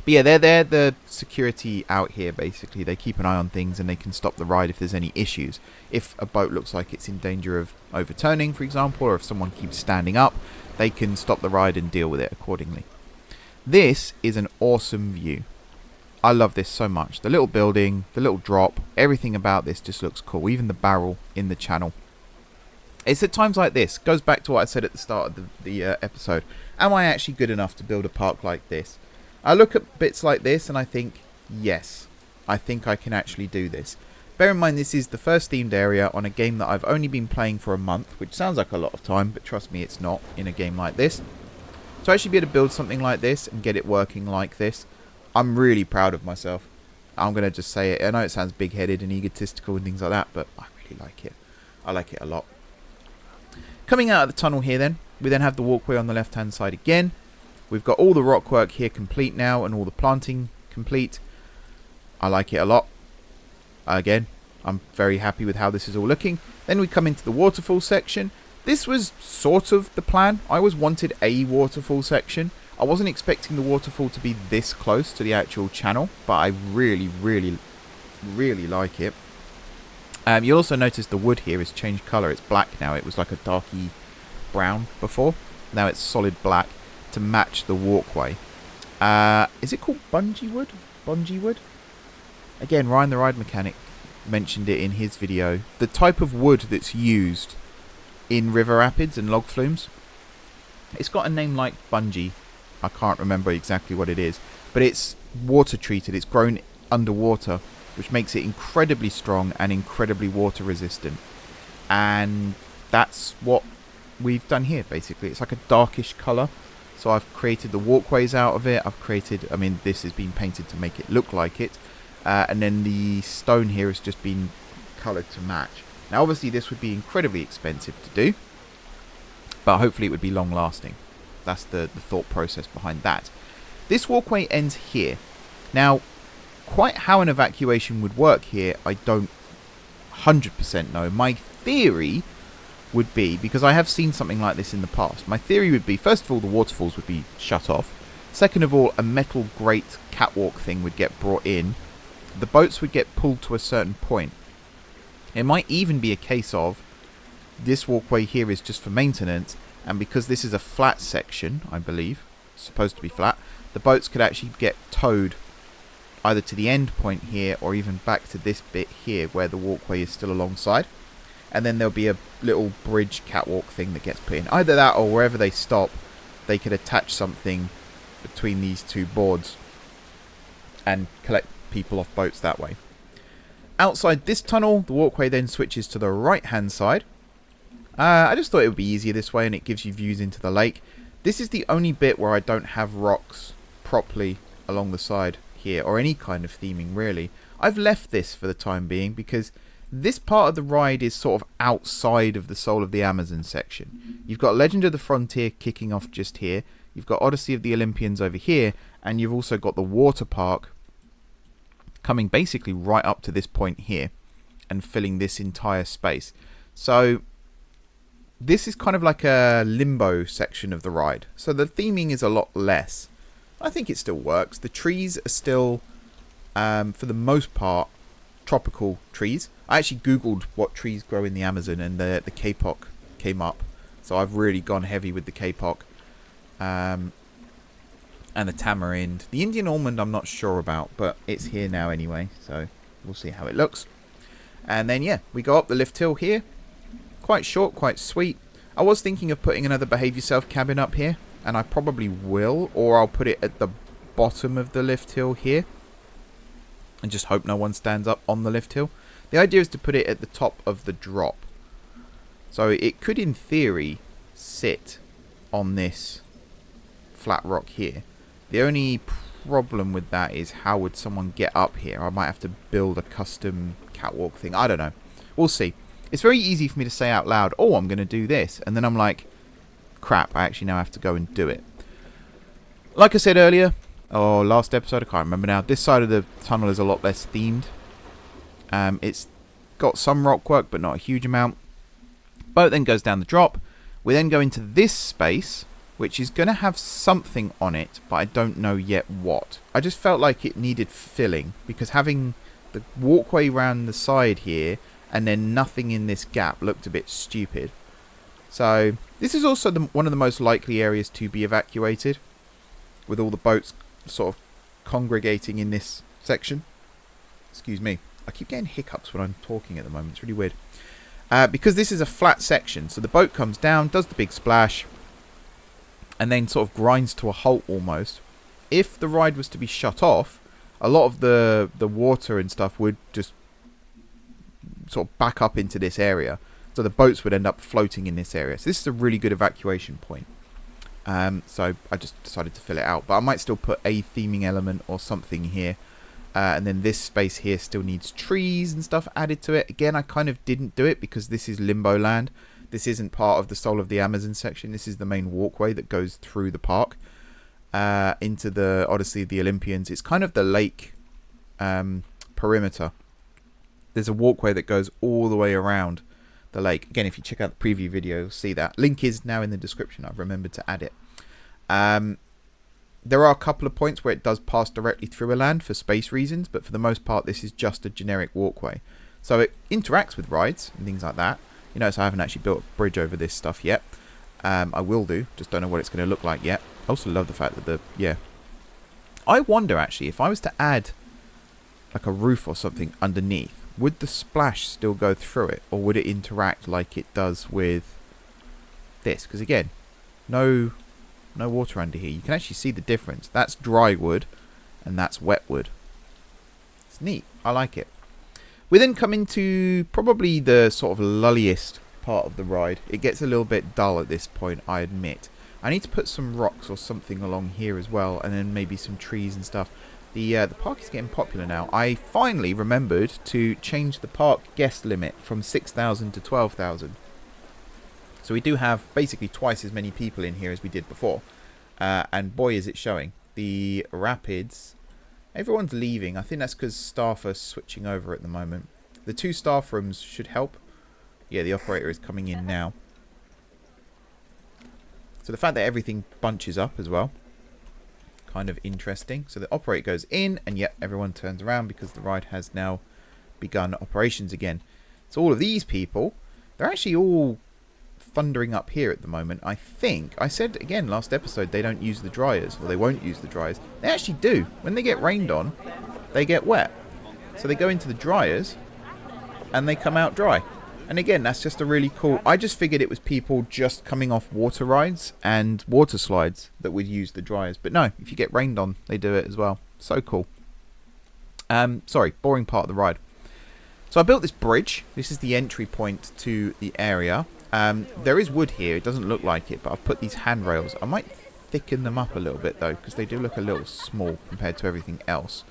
But yeah, they're the security out here, basically. They keep an eye on things, and they can stop the ride if there's any issues. If a boat looks like it's in danger of overturning, for example, or if someone keeps standing up, they can stop the ride and deal with it accordingly. This is an awesome view. I love this so much. The little building, the little drop, everything about this just looks cool. Even the barrel in the channel. It's at times like this, goes back to what I said at the start of the episode. Am I actually good enough to build a park like this? I look at bits like this and I think, yes, I think I can actually do this. Bear in mind, this is the first themed area on a game that I've only been playing for a month, which sounds like a lot of time, but trust me, it's not in a game like this. To actually be able to build something like this and get it working like this, I'm really proud of myself. I'm going to just say it. I know it sounds big-headed and egotistical and things like that, but I really like it. I like it a lot. Coming out of the tunnel here then, we then have the walkway on the left-hand side again. We've got all the rock work here complete now and all the planting complete. I like it a lot. Again, I'm very happy with how this is all looking. Then we come into the waterfall section. This was sort of the plan. I always wanted a waterfall section. I wasn't expecting the waterfall to be this close to the actual channel, but I really, really, really like it. You'll also notice the wood here has changed colour. It's black now. It was like a darky brown before. Now it's solid black to match the walkway. Is it called bungee wood? Bungee wood? Again, Ryan the Ride Mechanic mentioned it in his video. The type of wood that's used in River Rapids and log flumes, it's got a name like bungee. I can't remember exactly what it is, but it's water treated. It's grown underwater, which makes it incredibly strong and incredibly water resistant. And that's what we've done here, basically. It's like a darkish colour. So I've created the walkways out of it. I've created, I mean, this has been painted to make it look like it. And then the stone here has just been coloured to match. Now, obviously, this would be incredibly expensive to do, but hopefully it would be long lasting. That's the thought process behind that. This walkway ends here. Now, quite how an evacuation would work here, I don't 100% know. My theory would be, because I have seen something like this in the past, my theory would be, first of all, the waterfalls would be shut off. Second of all, a metal grate catwalk thing would get brought in. The boats would get pulled to a certain point. It might even be a case of this walkway here is just for maintenance, and because this is a flat section, I believe, supposed to be flat, the boats could actually get towed either to the end point here or even back to this bit here where the walkway is still alongside. And then there'll be a little bridge catwalk thing that gets put in. Either that or wherever they stop, they could attach something between these two boards and collect people off boats that way. Outside this tunnel, the walkway then switches to the right-hand side. I just thought it would be easier this way, and it gives you views into the lake. This is the only bit where I don't have rocks properly along the side here, or any kind of theming really. I've left this for the time being because this part of the ride is sort of outside of the Soul of the Amazon section. You've got Legend of the Frontier kicking off just here. You've got Odyssey of the Olympians over here, and you've also got the water park coming basically right up to this point here and filling this entire space. So this is kind of like a limbo section of the ride. So the theming is a lot less. I think it still works. The trees are still, for the most part, tropical trees. I actually googled what trees grow in the Amazon, and the kapok came up. So I've really gone heavy with the kapok. And the tamarind. The Indian almond I'm not sure about, but it's here now anyway, so we'll see how it looks. And then yeah, we go up the lift hill here. Quite short, quite sweet. I was thinking of putting another behave yourself cabin up here, and I probably will, or I'll put it at the bottom of the lift hill here and just hope no one stands up on the lift hill. The idea is to put it at the top of the drop, so it could in theory sit on this flat rock here. The only problem with that is how would someone get up here? I might have to build a custom catwalk thing. I don't know, we'll see. It's very easy for me to say out loud, oh, I'm going to do this, and then I'm like, crap, I actually now have to go and do it. Like I said earlier, or last episode, I can't remember now, this side of the tunnel is a lot less themed. It's got some rock work, but not a huge amount. Boat then goes down the drop. We then go into this space, which is going to have something on it, but I don't know yet what. I just felt like it needed filling, because having the walkway around the side here, and then nothing in this gap looked a bit stupid. So this is also one of the most likely areas to be evacuated, with all the boats sort of congregating in this section. Excuse me, I keep getting hiccups when I'm talking at the moment, it's really weird. Because this is a flat section, so the boat comes down, does the big splash, and then sort of grinds to a halt almost. If the ride was to be shut off, a lot of the water and stuff would just sort of back up into this area, so the boats would end up floating in this area. So this is a really good evacuation point. So I just decided to fill it out, but I might still put a theming element or something here, and then this space here still needs trees and stuff added to it. Again, I kind of didn't do it because this is limbo land. This isn't part of the Soul of the Amazon section. This is the main walkway that goes through the park into the Odyssey of the Olympians. It's kind of the lake perimeter. There's a walkway that goes all the way around the lake. Again, if you check out the preview video, you'll see that. Link is now in the description. I've remembered to add it. There are a couple of points where it does pass directly through a land for space reasons, but for the most part, this is just a generic walkway. So it interacts with rides and things like that. You notice I haven't actually built a bridge over this stuff yet. I will do, just don't know what it's going to look like yet. I also love the fact that I wonder actually, if I was to add like a roof or something underneath, would the splash still go through it, or would it interact like it does with this? Because again, no water under here. You can actually see the difference. That's dry wood and that's wet wood. It's neat. I like it. We then come into probably the sort of lulliest part of the ride. It gets a little bit dull at this point, I admit. I need to put some rocks or something along here as well, and then maybe some trees and stuff. The park is getting popular now. I finally remembered to change the park guest limit from 6,000 to 12,000. So we do have basically twice as many people in here as we did before. And boy is it showing. The rapids, everyone's leaving. I think that's because staff are switching over at the moment. The 2 staff rooms should help. Yeah, the operator is coming in now. So the fact that everything bunches up as well, kind of interesting. So the operator goes in, and yet everyone turns around because the ride has now begun operations again. So all of these people, they're actually all thundering up here at the moment. I think I said again last episode they don't use the dryers, or they won't use the dryers. They actually do. When they get rained on, they get wet, so they go into the dryers and they come out dry. And again, that's just a really cool... I just figured it was people just coming off water rides and water slides that would use the dryers. But no, if you get rained on, they do it as well. So cool. Sorry, boring part of the ride. So I built this bridge. This is the entry point to the area. There is wood here. It doesn't look like it, but I've put these handrails. I might thicken them up a little bit, though, because they do look a little small compared to everything else.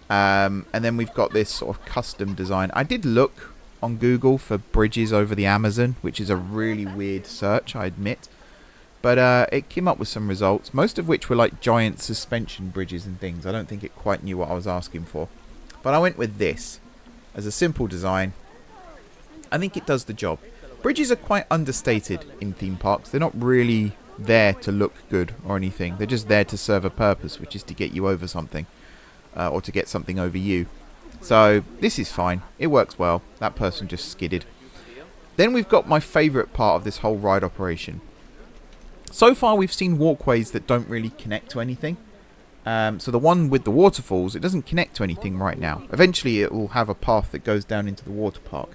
And then we've got this sort of custom design. I did look on Google for bridges over the Amazon, which is a really weird search, I admit. But it came up with some results, most of which were like giant suspension bridges and things. I don't think it quite knew what I was asking for. But I went with this as a simple design. I think it does the job. Bridges are quite understated in theme parks. They're not really there to look good or anything. They're just there to serve a purpose, which is to get you over something. Or to get something over you. So this is fine. It works well. That person just skidded. Then we've got my favourite part of this whole ride operation. So far we've seen walkways that don't really connect to anything. So the one with the waterfalls, it doesn't connect to anything right now. Eventually it will have a path that goes down into the water park.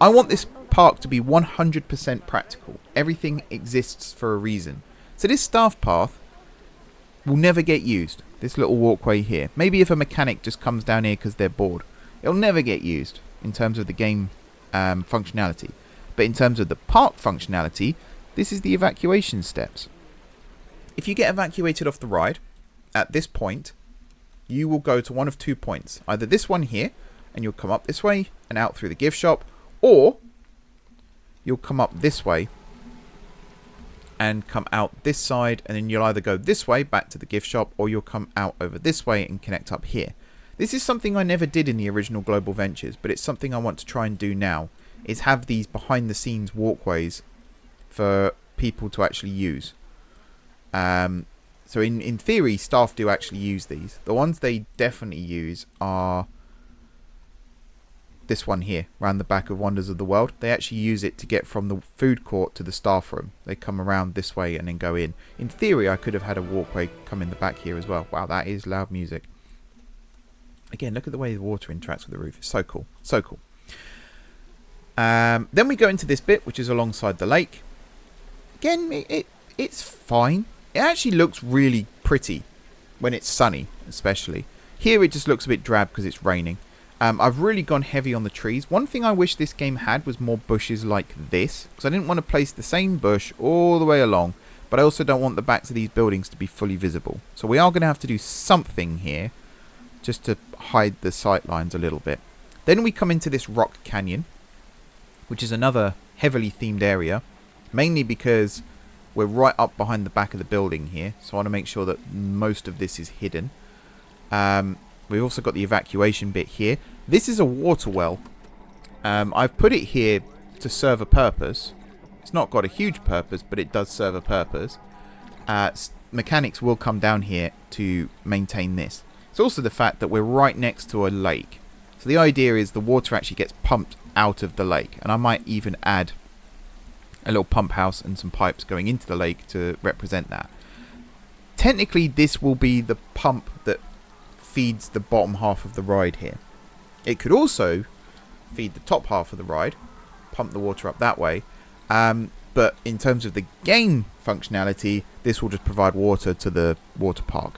I want this park to be 100% practical. Everything exists for a reason. So this staff path will never get used. This little walkway here. Maybe if a mechanic just comes down here because they're bored. It'll never get used in terms of the game functionality. But in terms of the park functionality, this is the evacuation steps. If you get evacuated off the ride, at this point, you will go to one of 2 points. Either this one here, and you'll come up this way and out through the gift shop, or you'll come up this way and come out this side, and then you'll either go this way back to the gift shop, or you'll come out over this way and connect up here. This is something I never did in the original Global Ventures, but it's something I want to try and do now, is have these behind the scenes walkways for people to actually use. So in theory, staff do actually use these. The ones they definitely use are this one here, around the back of Wonders of the World. They actually use it to get from the food court to the staff room. They come around this way and then go in. In theory, I could have had a walkway come in the back here as well. Wow, that is loud music. Again, look at the way the water interacts with the roof. It's so cool. So cool. Then we go into this bit, which is alongside the lake. Again, it's fine. It actually looks really pretty when it's sunny, especially. Here it just looks a bit drab because it's raining. I've really gone heavy on the trees. One thing I wish this game had was more bushes like this, because I didn't want to place the same bush all the way along, but I also don't want the backs of these buildings to be fully visible. So we are going to have to do something here just to hide the sight lines a little bit. Then we come into this rock canyon, which is another heavily themed area, mainly because we're right up behind the back of the building here, so I want to make sure that most of this is hidden. We've also got the evacuation bit here. This is a water well. I've put it here to serve a purpose. It's not got a huge purpose, but it does serve a purpose. Mechanics will come down here to maintain this. It's also the fact that we're right next to a lake. So the idea is the water actually gets pumped out of the lake, and I might even add a little pump house and some pipes going into the lake to represent that. Technically, this will be the pump that feeds the bottom half of the ride here. It could also feed the top half of the ride, pump the water up that way, but in terms of the game functionality, this will just provide water to the water park.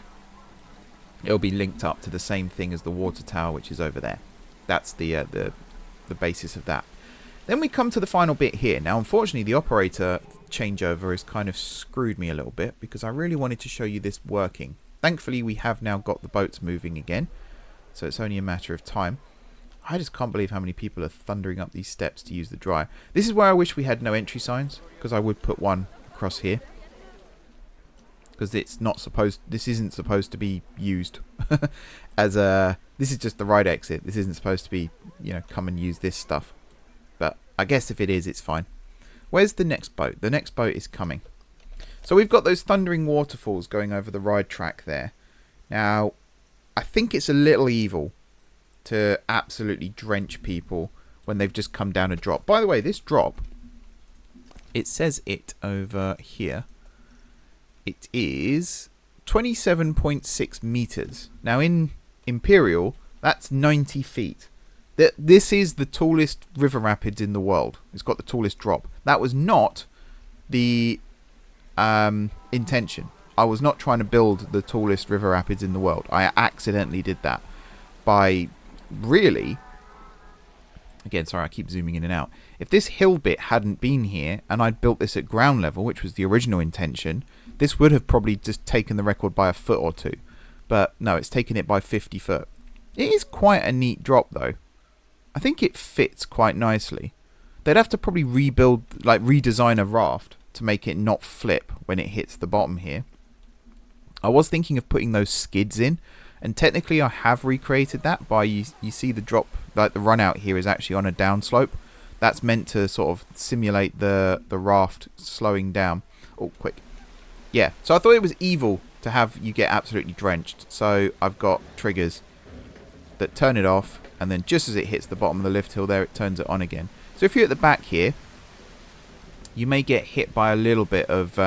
It'll be linked up to the same thing as the water tower, which is over there. That's the basis of that. Then we come to the final bit here. Now, unfortunately, the operator changeover has kind of screwed me a little bit because I really wanted to show you this working. Thankfully, we have now got the boats moving again, so it's only a matter of time. I just can't believe how many people are thundering up these steps to use the dryer. This is where I wish we had no entry signs, because I would put one across here. Because it's not supposed, this isn't supposed to be used as a, this is just the ride exit. This isn't supposed to be, you know, come and use this stuff. But I guess if it is, it's fine. Where's the next boat? The next boat is coming. So we've got those thundering waterfalls going over the ride track there. Now, I think it's a little evil to absolutely drench people when they've just come down a drop. By the way, this drop, it says it over here. It is 27.6 meters. Now, in Imperial, that's 90 feet. This is the tallest river rapids in the world. It's got the tallest drop. That was not the intention. I was not trying to build the tallest river rapids in the world. I accidentally did that by really, again, sorry, I keep zooming in and out. If this hill bit hadn't been here and I'd built this at ground level, which was the original intention, this would have probably just taken the record by a foot or two. But no, it's taken it by 50 foot. It is quite a neat drop though. I think it fits quite nicely. They'd have to probably rebuild, like redesign a raft to make it not flip when it hits the bottom here. I was thinking of putting those skids in, and technically I have recreated that by, you see the drop, like the run out here is actually on a downslope. That's meant to sort of simulate the raft slowing down. Oh, quick. Yeah, so I thought it was evil to have you get absolutely drenched. So I've got triggers that turn it off, and then just as it hits the bottom of the lift hill there, it turns it on again. So if you're at the back here, you may get hit by a little bit of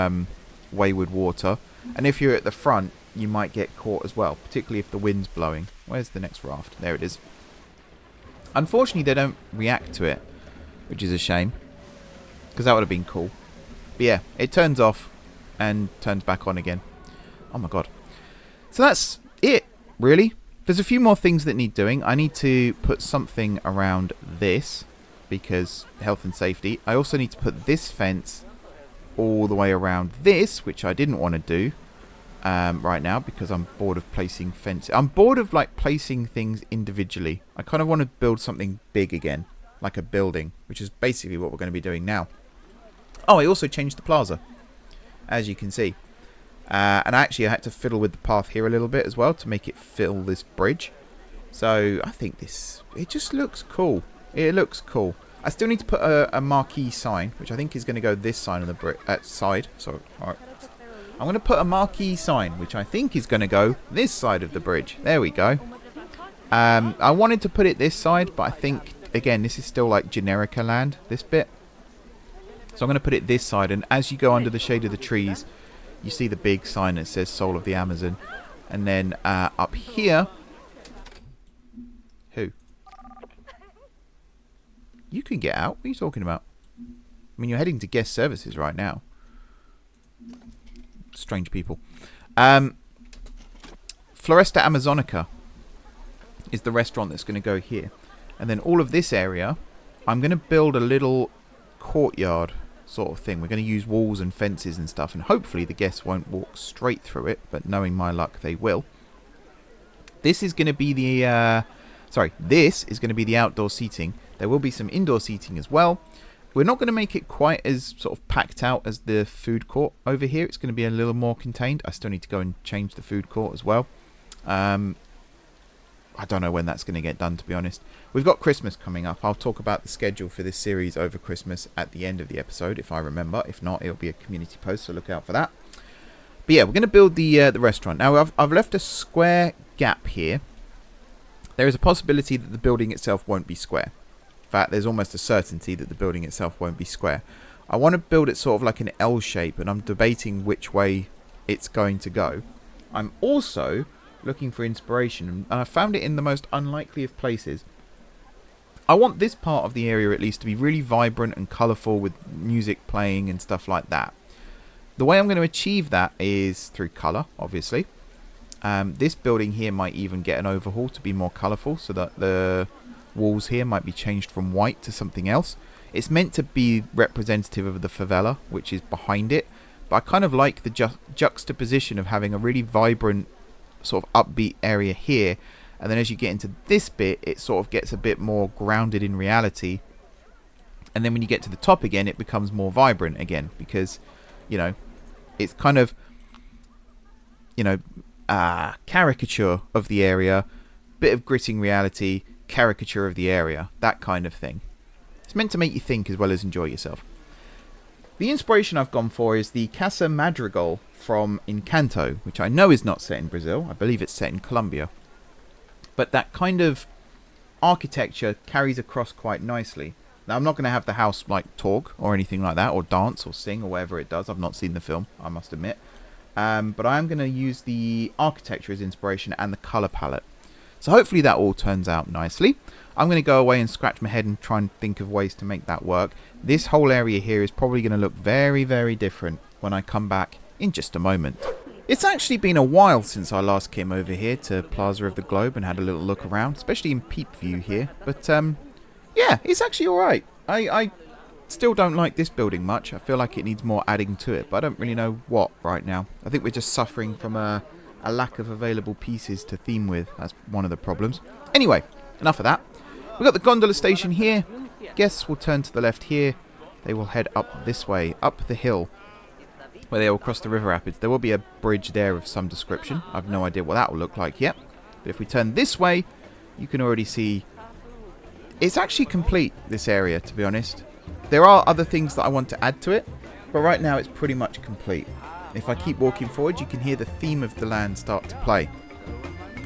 wayward water. And if you're at the front, you might get caught as well, particularly if the wind's blowing. Where's the next raft? There it is. Unfortunately, they don't react to it. which is a shame, because that would have been cool. But yeah, it turns off and turns back on again. Oh my god. So that's it, really. There's a few more things that need doing. I need to put something around this, because health and safety. I also need to put this fence all the way around this, which I didn't want to do right now, because I'm bored of placing fences. I'm bored of like placing things individually. I kind of want to build something big again, like a building, which is basically what we're going to be doing now. Oh, I also changed the plaza, as you can see. And actually I had to fiddle with the path here a little bit as well to make it fill this bridge. So I think it just looks cool. It looks cool. I still need to put a marquee sign, which I think is going to go this side of the side. So, all right. I'm going to put a marquee sign, which I think is going to go this side of the bridge. There we go. I wanted to put it this side, but I think, again, this is still like Generica land, this bit. So I'm going to put it this side, and as you go under the shade of the trees, you see the big sign that says Soul of the Amazon. And then up here... Who? You can get out. What are you talking about? I mean, you're heading to guest services right now. Strange people. Floresta Amazonica is the restaurant that's going to go here. And then all of this area, I'm going to build a little courtyard sort of thing. We're going to use walls and fences and stuff, and hopefully the guests won't walk straight through it, but knowing my luck, they will. This is going to be the... this is going to be the outdoor seating. There will be some indoor seating as well. We're not going to make it quite as sort of packed out as the food court over here. It's going to be a little more contained. I still need to go and change the food court as well. I don't know when that's going to get done, to be honest. We've got Christmas coming up. I'll talk about the schedule for this series over Christmas at the end of the episode, if I remember. If not, it'll be a community post, so look out for that. But yeah, we're going to build the restaurant. Now, I've left a square gap here. There is a possibility that the building itself won't be square. In fact, there's almost a certainty that the building itself won't be square. I want to build it sort of like an L shape, and I'm debating which way it's going to go. I'm also looking for inspiration, and I found it in the most unlikely of places. I want this part of the area at least to be really vibrant and colourful with music playing and stuff like that. The way I'm going to achieve that is through colour, obviously. This building here might even get an overhaul to be more colourful, so that the walls here might be changed from white to something else. It's meant to be representative of the favela, which is behind it, but I kind of like the juxtaposition of having a really vibrant sort of upbeat area here, and then as you get into this bit, it sort of gets a bit more grounded in reality, and then when you get to the top again, it becomes more vibrant again, because, you know, it's kind of, you know, caricature of the area, bit of gritting reality, caricature of the area, that kind of thing. It's meant to make you think as well as enjoy yourself. The inspiration I've gone for is the Casa Madrigal from Encanto, which I know is not set in Brazil. I believe it's set in Colombia. But that kind of architecture carries across quite nicely. Now, I'm not going to have the house like talk or anything like that, or dance or sing or whatever it does. I've not seen the film, I must admit. But I am going to use the architecture as inspiration and the colour palette. So hopefully that all turns out nicely. I'm going to go away and scratch my head and try and think of ways to make that work. This whole area here is probably going to look very, very different when I come back in just a moment. It's actually been a while since I last came over here to Plaza of the Globe and had a little look around, especially in peep view here. But yeah, it's actually alright. I still don't like this building much. I feel like it needs more adding to it, but I don't really know what right now. I think we're just suffering from a lack of available pieces to theme with. That's one of the problems. Anyway, enough of that. We've got the gondola station here. Guests will turn to the left here. They will head up this way, up the hill, where they will cross the river rapids. There will be a bridge there of some description. I've no idea what that will look like yet. But if we turn this way, you can already see it's actually complete, this area, to be honest. There are other things that I want to add to it, but right now it's pretty much complete. If I keep walking forward, you can hear the theme of the land start to play.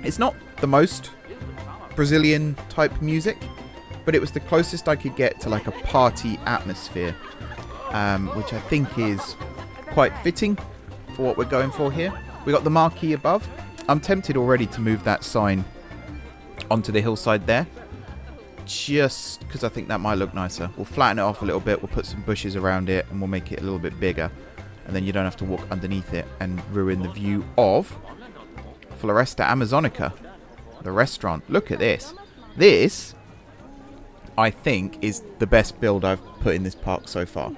It's not the most Brazilian type music, but it was the closest I could get to like a party atmosphere, which I think is quite fitting for what we're going for here. We got the marquee above. I'm tempted already to move that sign onto the hillside there, just because I think that might look nicer. We'll flatten it off a little bit. We'll put some bushes around it and we'll make it a little bit bigger. And then you don't have to walk underneath it and ruin the view of Floresta Amazonica, the restaurant. Look at this. This, I think, is the best build I've put in this park so far.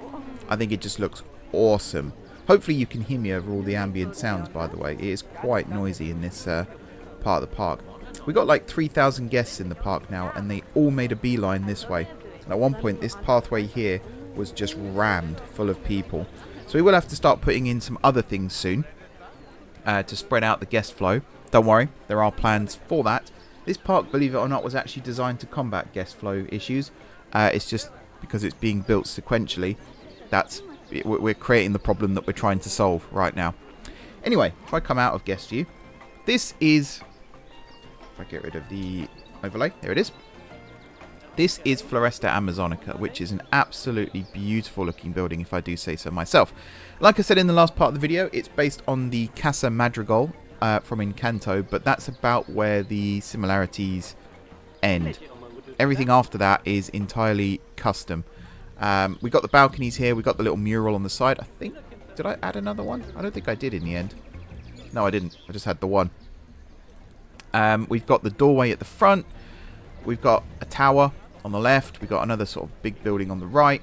I think it just looks awesome. Hopefully you can hear me over all the ambient sounds, by the way. It is quite noisy in this part of the park. We got like 3,000 guests in the park now, and they all made a beeline this way. And at one point, this pathway here was just rammed full of people. So we will have to start putting in some other things soon to spread out the guest flow. Don't worry, there are plans for that. This park, believe it or not, was actually designed to combat guest flow issues. It's just because it's being built sequentially. We're creating the problem that we're trying to solve right now. Anyway, if I come out of guest view, this is... If I get rid of the overlay, there it is. This is Floresta Amazonica, which is an absolutely beautiful looking building, if I do say so myself. Like I said in the last part of the video, it's based on the Casa Madrigal from Encanto, but that's about where the similarities end. Everything after that is entirely custom. We got the balconies here, we got the little mural on the side. I think, did I add another one? I don't think I did in the end. No, I didn't. I just had the one. We've got the doorway at the front. We've got a tower on the left. We've got another sort of big building on the right.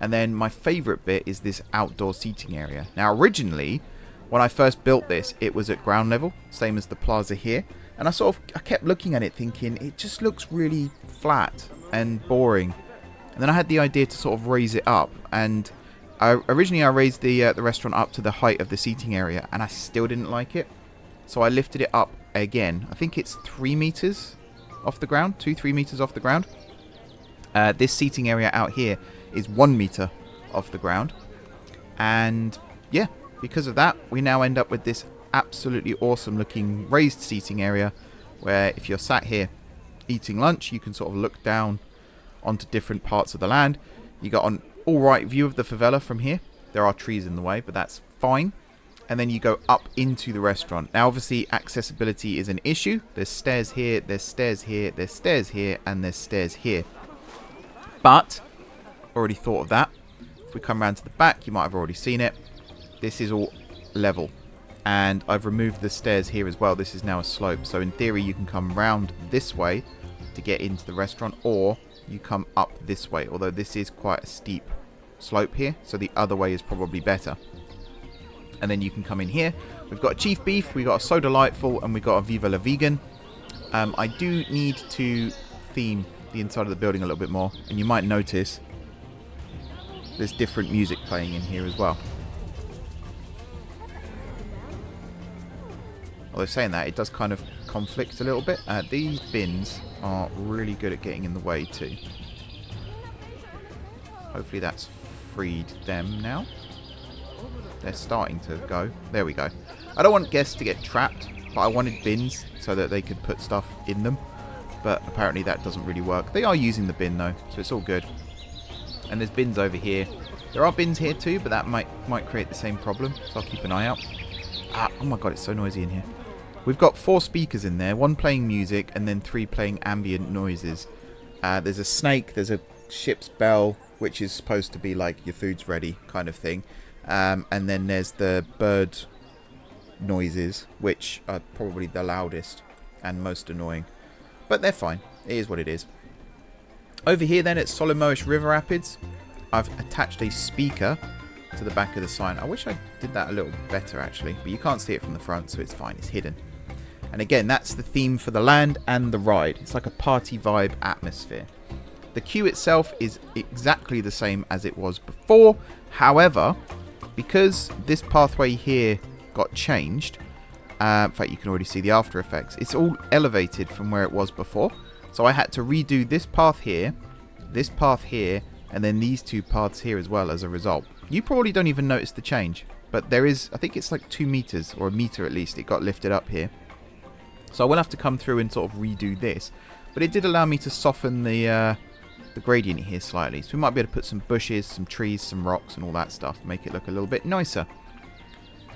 And then my favourite bit is this outdoor seating area. Now, originally, when I first built this, it was at ground level, same as the plaza here. And I kept looking at it thinking, it just looks really flat and boring. And then I had the idea to sort of raise it up. And originally I raised the restaurant up to the height of the seating area, and I still didn't like it. So I lifted it up again. I think it's 3 meters off the ground, 2-3 meters off the ground. This seating area out here is 1 meter off the ground. And yeah, because of that, we now end up with this absolutely awesome looking raised seating area where if you're sat here eating lunch, you can sort of look down onto different parts of the land. You got an alright view of the favela from here. There are trees in the way, but that's fine. And then you go up into the restaurant. Now, obviously, accessibility is an issue. There's stairs here, there's stairs here, there's stairs here, and there's stairs here. But, already thought of that. If we come around to the back, you might have already seen it. This is all level. And I've removed the stairs here as well. This is now a slope. So, in theory, you can come round this way to get into the restaurant, or you come up this way. Although this is quite a steep slope here, so the other way is probably better. And then you can come in here. We've got a Chief Beef, we've got a So Delightful, and we've got a Viva La Vegan. I do need to theme the inside of the building a little bit more. And you might notice there's different music playing in here as well. Although saying that, it does kind of conflict a little bit. These bins are really good at getting in the way too. Hopefully that's freed them now. They're starting to go. There we go. I don't want guests to get trapped, but I wanted bins so that they could put stuff in them. But apparently that doesn't really work. They are using the bin though, so it's all good. And there's bins over here. There are bins here too, but that might create the same problem, so I'll keep an eye out. Oh my god, it's so noisy in here. We've got 4 speakers in there, 1 playing music and then 3 playing ambient noises. There's a snake, there's a ship's bell, which is supposed to be like your food's ready kind of thing. And then there's the bird noises, which are probably the loudest and most annoying. But they're fine. It is what it is. Over here then at Solimoish River Rapids, I've attached a speaker to the back of the sign. I wish I did that a little better actually, but you can't see it from the front, so it's fine. It's hidden. And again, that's the theme for the land and the ride. It's like a party vibe atmosphere. The queue itself is exactly the same as it was before. However, because this pathway here got changed, in fact you can already see the after effects, it's all elevated from where it was before. So I had to redo this path here, and then these 2 paths here as well as a result. You probably don't even notice the change, but there is, I think it's like 2 meters, or a meter at least, it got lifted up here. So I will have to come through and sort of redo this. But it did allow me to soften the gradient here slightly. So we might be able to put some bushes, some trees, some rocks and all that stuff. Make it look a little bit nicer.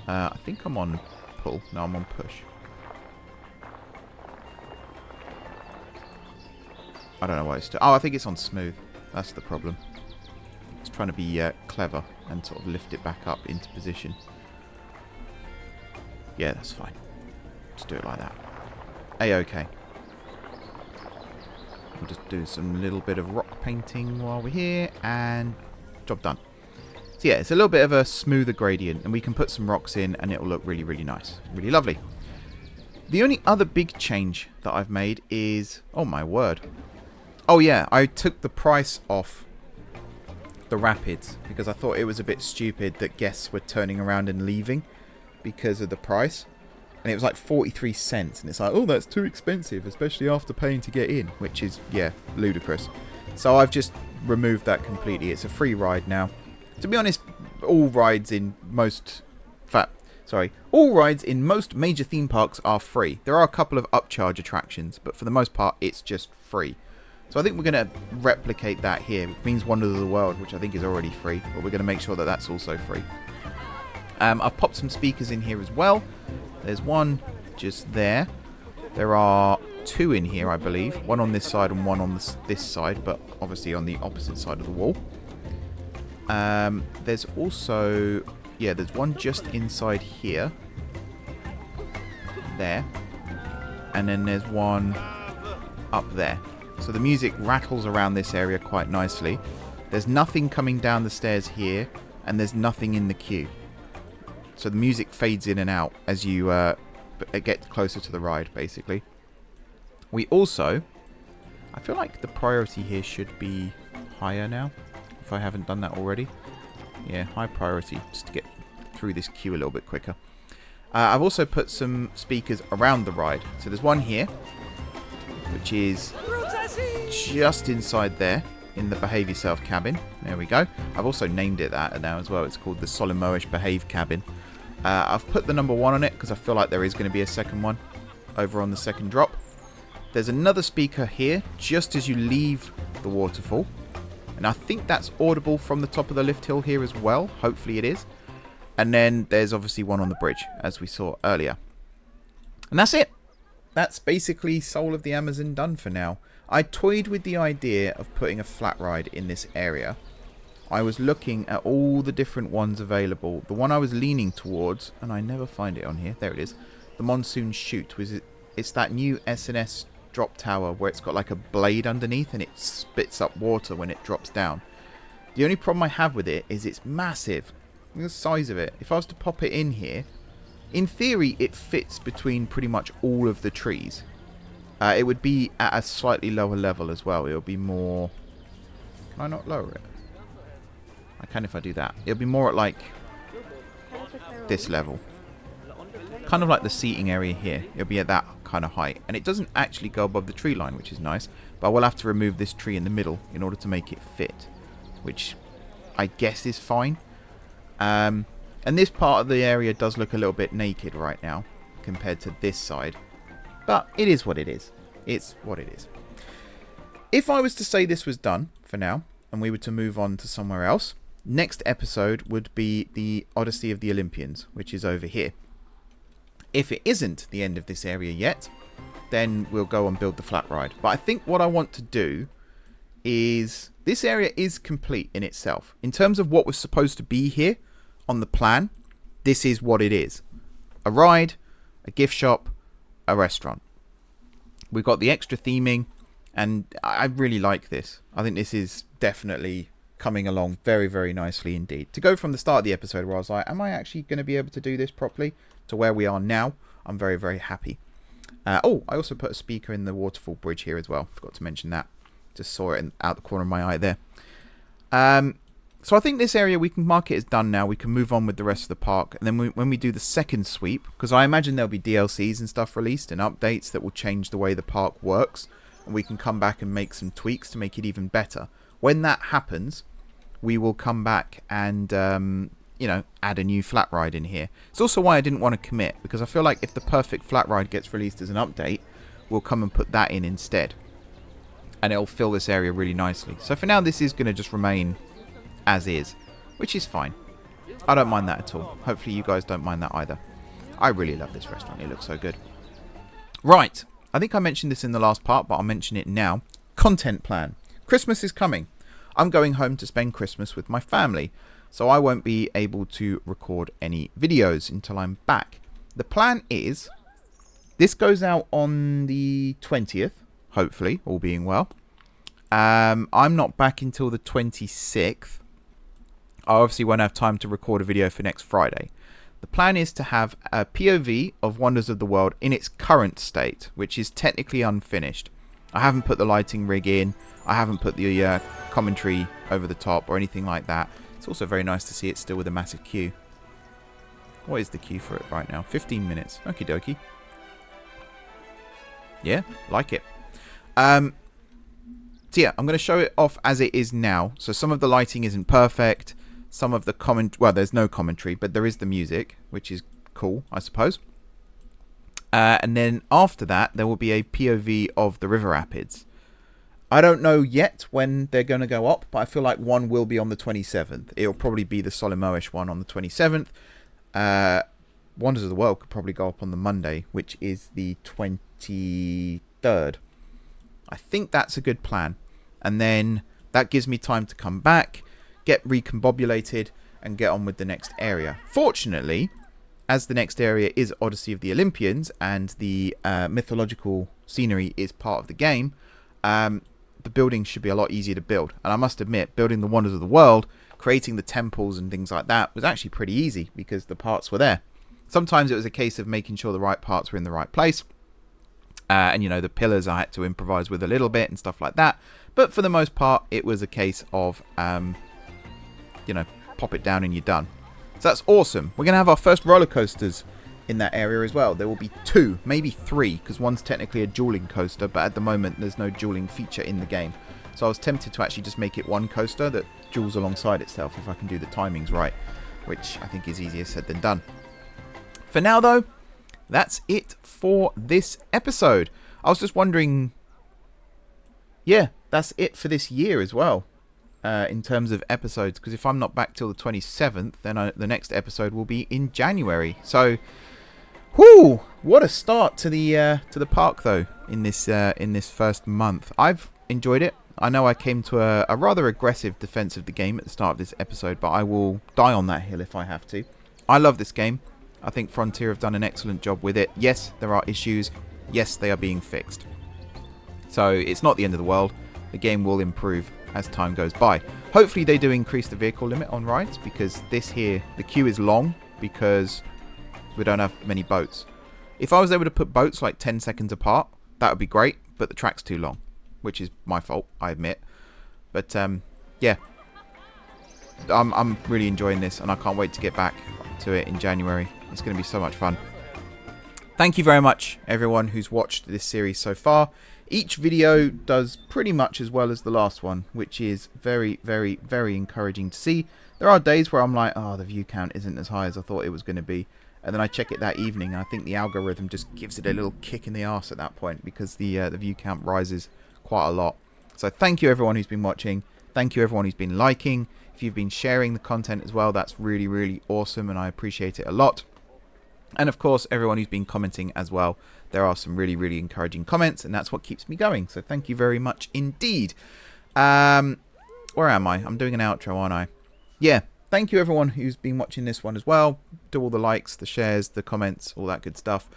I think I'm on pull. No, I'm on push. I don't know why it's... Oh, I think it's on smooth. That's the problem. It's trying to be clever and sort of lift it back up into position. Yeah, that's fine. Just do it like that. A-okay. We'll just do some little bit of rock painting while we're here, and job done. So yeah, it's a little bit of a smoother gradient, and we can put some rocks in and it'll look really, really nice. Really lovely. The only other big change that I've made is... Oh my word. Oh yeah, I took the price off the rapids because I thought it was a bit stupid that guests were turning around and leaving because of the price. And it was like 43 cents, and it's like, oh, that's too expensive, especially after paying to get in, which is, yeah, ludicrous. So I've just removed that completely. It's a free ride now. To be honest, all rides in most major theme parks are free. There are a couple of upcharge attractions, but for the most part, it's just free. So I think we're going to replicate that here, which means Wonders of the World, which I think is already free, but we're going to make sure that that's also free. I've popped some speakers in here as well. There's one just there. There are two in here, I believe. One on this side and one on this side, but obviously on the opposite side of the wall. There's also... Yeah, there's one just inside here. There. And then there's one up there. So the music rattles around this area quite nicely. There's nothing coming down the stairs here, and there's nothing in the queue. So the music fades in and out as you get closer to the ride, basically. We also... I feel like the priority here should be higher now, if I haven't done that already. Yeah, high priority, just to get through this queue a little bit quicker. I've also put some speakers around the ride. So there's one here, which is just inside there, in the Behave Yourself cabin. There we go. I've also named it that now as well. It's called the Solimoish Behave cabin. I've put the number 1 on it because I feel like there is going to be a second one over on the second drop. There's another speaker here just as you leave the waterfall. And I think that's audible from the top of the lift hill here as well. Hopefully it is. And then there's obviously one on the bridge, as we saw earlier. And that's it. That's basically Soul of the Amazon done for now. I toyed with the idea of putting a flat ride in this area. I was looking at all the different ones available. The one I was leaning towards, and I never find it on here. There it is. The Monsoon Chute. It's that new S&S drop tower where it's got like a blade underneath and it spits up water when it drops down. The only problem I have with it is it's massive. Look at the size of it. If I was to pop it in here, in theory it fits between pretty much all of the trees. It would be at a slightly lower level as well. It would be more... Can I not lower it? I can if I do that. It'll be more at like this level. Kind of like the seating area here. It'll be at that kind of height. And it doesn't actually go above the tree line, which is nice. But I will have to remove this tree in the middle in order to make it fit. Which I guess is fine. And this part of the area does look a little bit naked right now compared to this side. But it is what it is. It's what it is. If I was to say this was done for now, and we were to move on to somewhere else, next episode would be the Odyssey of the Olympians, which is over here. If it isn't the end of this area yet, then we'll go and build the flat ride. But I think what I want to do is... This area is complete in itself. In terms of what was supposed to be here on the plan, this is what it is. A ride, a gift shop, a restaurant. We've got the extra theming, and I really like this. I think this is definitely coming along very, very nicely indeed. To go from the start of the episode where I was like, am I actually going to be able to do this properly, to where we are now, I'm very, very happy. Oh, I also put a speaker in the waterfall bridge here as well. Forgot to mention that. Just saw it out the corner of my eye there. So I think this area we can mark it as done now. We can move on with the rest of the park. And then when we do the second sweep, because I imagine there'll be DLCs and stuff released and updates that will change the way the park works. And we can come back and make some tweaks to make it even better. When that happens, we will come back and, add a new flat ride in here. It's also why I didn't want to commit, because I feel like if the perfect flat ride gets released as an update, we'll come and put that in instead. And it'll fill this area really nicely. So for now, this is going to just remain as is, which is fine. I don't mind that at all. Hopefully you guys don't mind that either. I really love this restaurant. It looks so good. Right. I think I mentioned this in the last part, but I'll mention it now. content plan. Christmas is coming. I'm going home to spend Christmas with my family, so I won't be able to record any videos until I'm back. The plan is, this goes out on the 20th, hopefully, all being well. I'm not back until the 26th. I obviously won't have time to record a video for next Friday. The plan is to have a POV of Wonders of the World in its current state, which is technically unfinished. I haven't put the lighting rig in. I haven't put the commentary over the top or anything like that. It's also very nice to see it still with a massive queue. What is the queue for it right now? 15 minutes. Okie dokie. Yeah, like it. So yeah, I'm going to show it off as it is now. So some of the lighting isn't perfect. Some of the well, there's no commentary, but there is the music, which is cool, I suppose. And then after that, there will be a POV of the river rapids. I don't know yet when they're going to go up, but I feel like one will be on the 27th. It'll probably be the Solimoish one on the 27th. Wonders of the World could probably go up on the Monday, which is the 23rd. I think that's a good plan. And then that gives me time to come back, get recombobulated, and get on with the next area. Fortunately, as the next area is Odyssey of the Olympians, and the mythological scenery is part of the game, the building should be a lot easier to build. And I must admit, building the Wonders of the World, creating the temples and things like that, was actually pretty easy because the parts were there. Sometimes it was a case of making sure the right parts were in the right place. And, you know, the pillars I had to improvise with a little bit and stuff like that. But for the most part, it was a case of, you know, pop it down and you're done. So that's awesome. We're going to have our first roller coasters in that area as well. There will be 2, maybe 3, because one's technically a dueling coaster, but at the moment there's no dueling feature in the game. So I was tempted to actually just make it one coaster that duels alongside itself if I can do the timings right, which I think is easier said than done. For now, though, that's it for this episode. I was just wondering, yeah, that's it for this year as well, in terms of episodes, because if I'm not back till the 27th, then the next episode will be in January. So, whoo, what a start to the park though in this first month. I've enjoyed it. I know I came to a rather aggressive defense of the game at the start of this episode, but I will die on that hill if I have to. I love this game. I think Frontier have done an excellent job with it. Yes, there are issues. Yes, they are being fixed. So it's not the end of the world. The game will improve as time goes by. Hopefully they do increase the vehicle limit on rides, because this here, the queue is long because we don't have many boats. If I was able to put boats like 10 seconds apart, that would be great, but the track's too long, which is my fault, I admit. But yeah, I'm really enjoying this, and I can't wait to get back to it in January. It's going to be so much fun. Thank you very much, everyone who's watched this series so far. Each video does pretty much as well as the last one, which is very, very, very encouraging to see. There are days where I'm like, oh, the view count isn't as high as I thought it was going to be. And then I check it that evening, and I think the algorithm just gives it a little kick in the arse at that point, because the view count rises quite a lot. So thank you, everyone who's been watching. Thank you, everyone who's been liking. If you've been sharing the content as well, that's really, really awesome, and I appreciate it a lot. And of course, everyone who's been commenting as well. There are some really, really encouraging comments, and that's what keeps me going. So thank you very much indeed. Where am I? I'm doing an outro, aren't I? Yeah. Thank you, everyone who's been watching this one as well. Do all the likes, the shares, the comments, all that good stuff.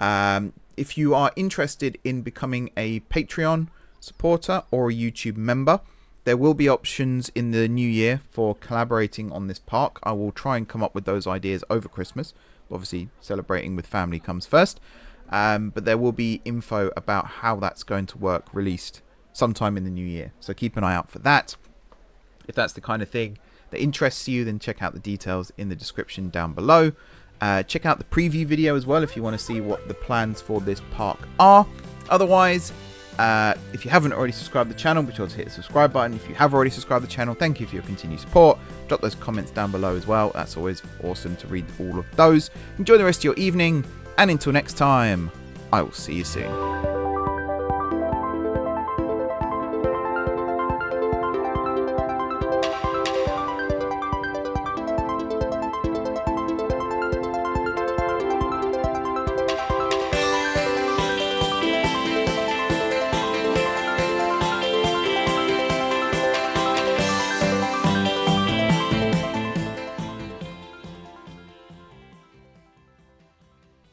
If you are interested in becoming a Patreon supporter or a YouTube member, there will be options in the new year for collaborating on this park. I will try and come up with those ideas over Christmas. Obviously, celebrating with family comes first. But there will be info about how that's going to work released sometime in the new year. So keep an eye out for that. If that's the kind of thing that interests you, then check out the details in the description down below. Check out the preview video as well if you want to see what the plans for this park are. Otherwise, if you haven't already subscribed to the channel, be sure to hit the subscribe button. If you have already subscribed to the channel, thank you for your continued support. Drop those comments down below as well. That's always awesome to read all of those. Enjoy the rest of your evening, and until next time, I will see you soon.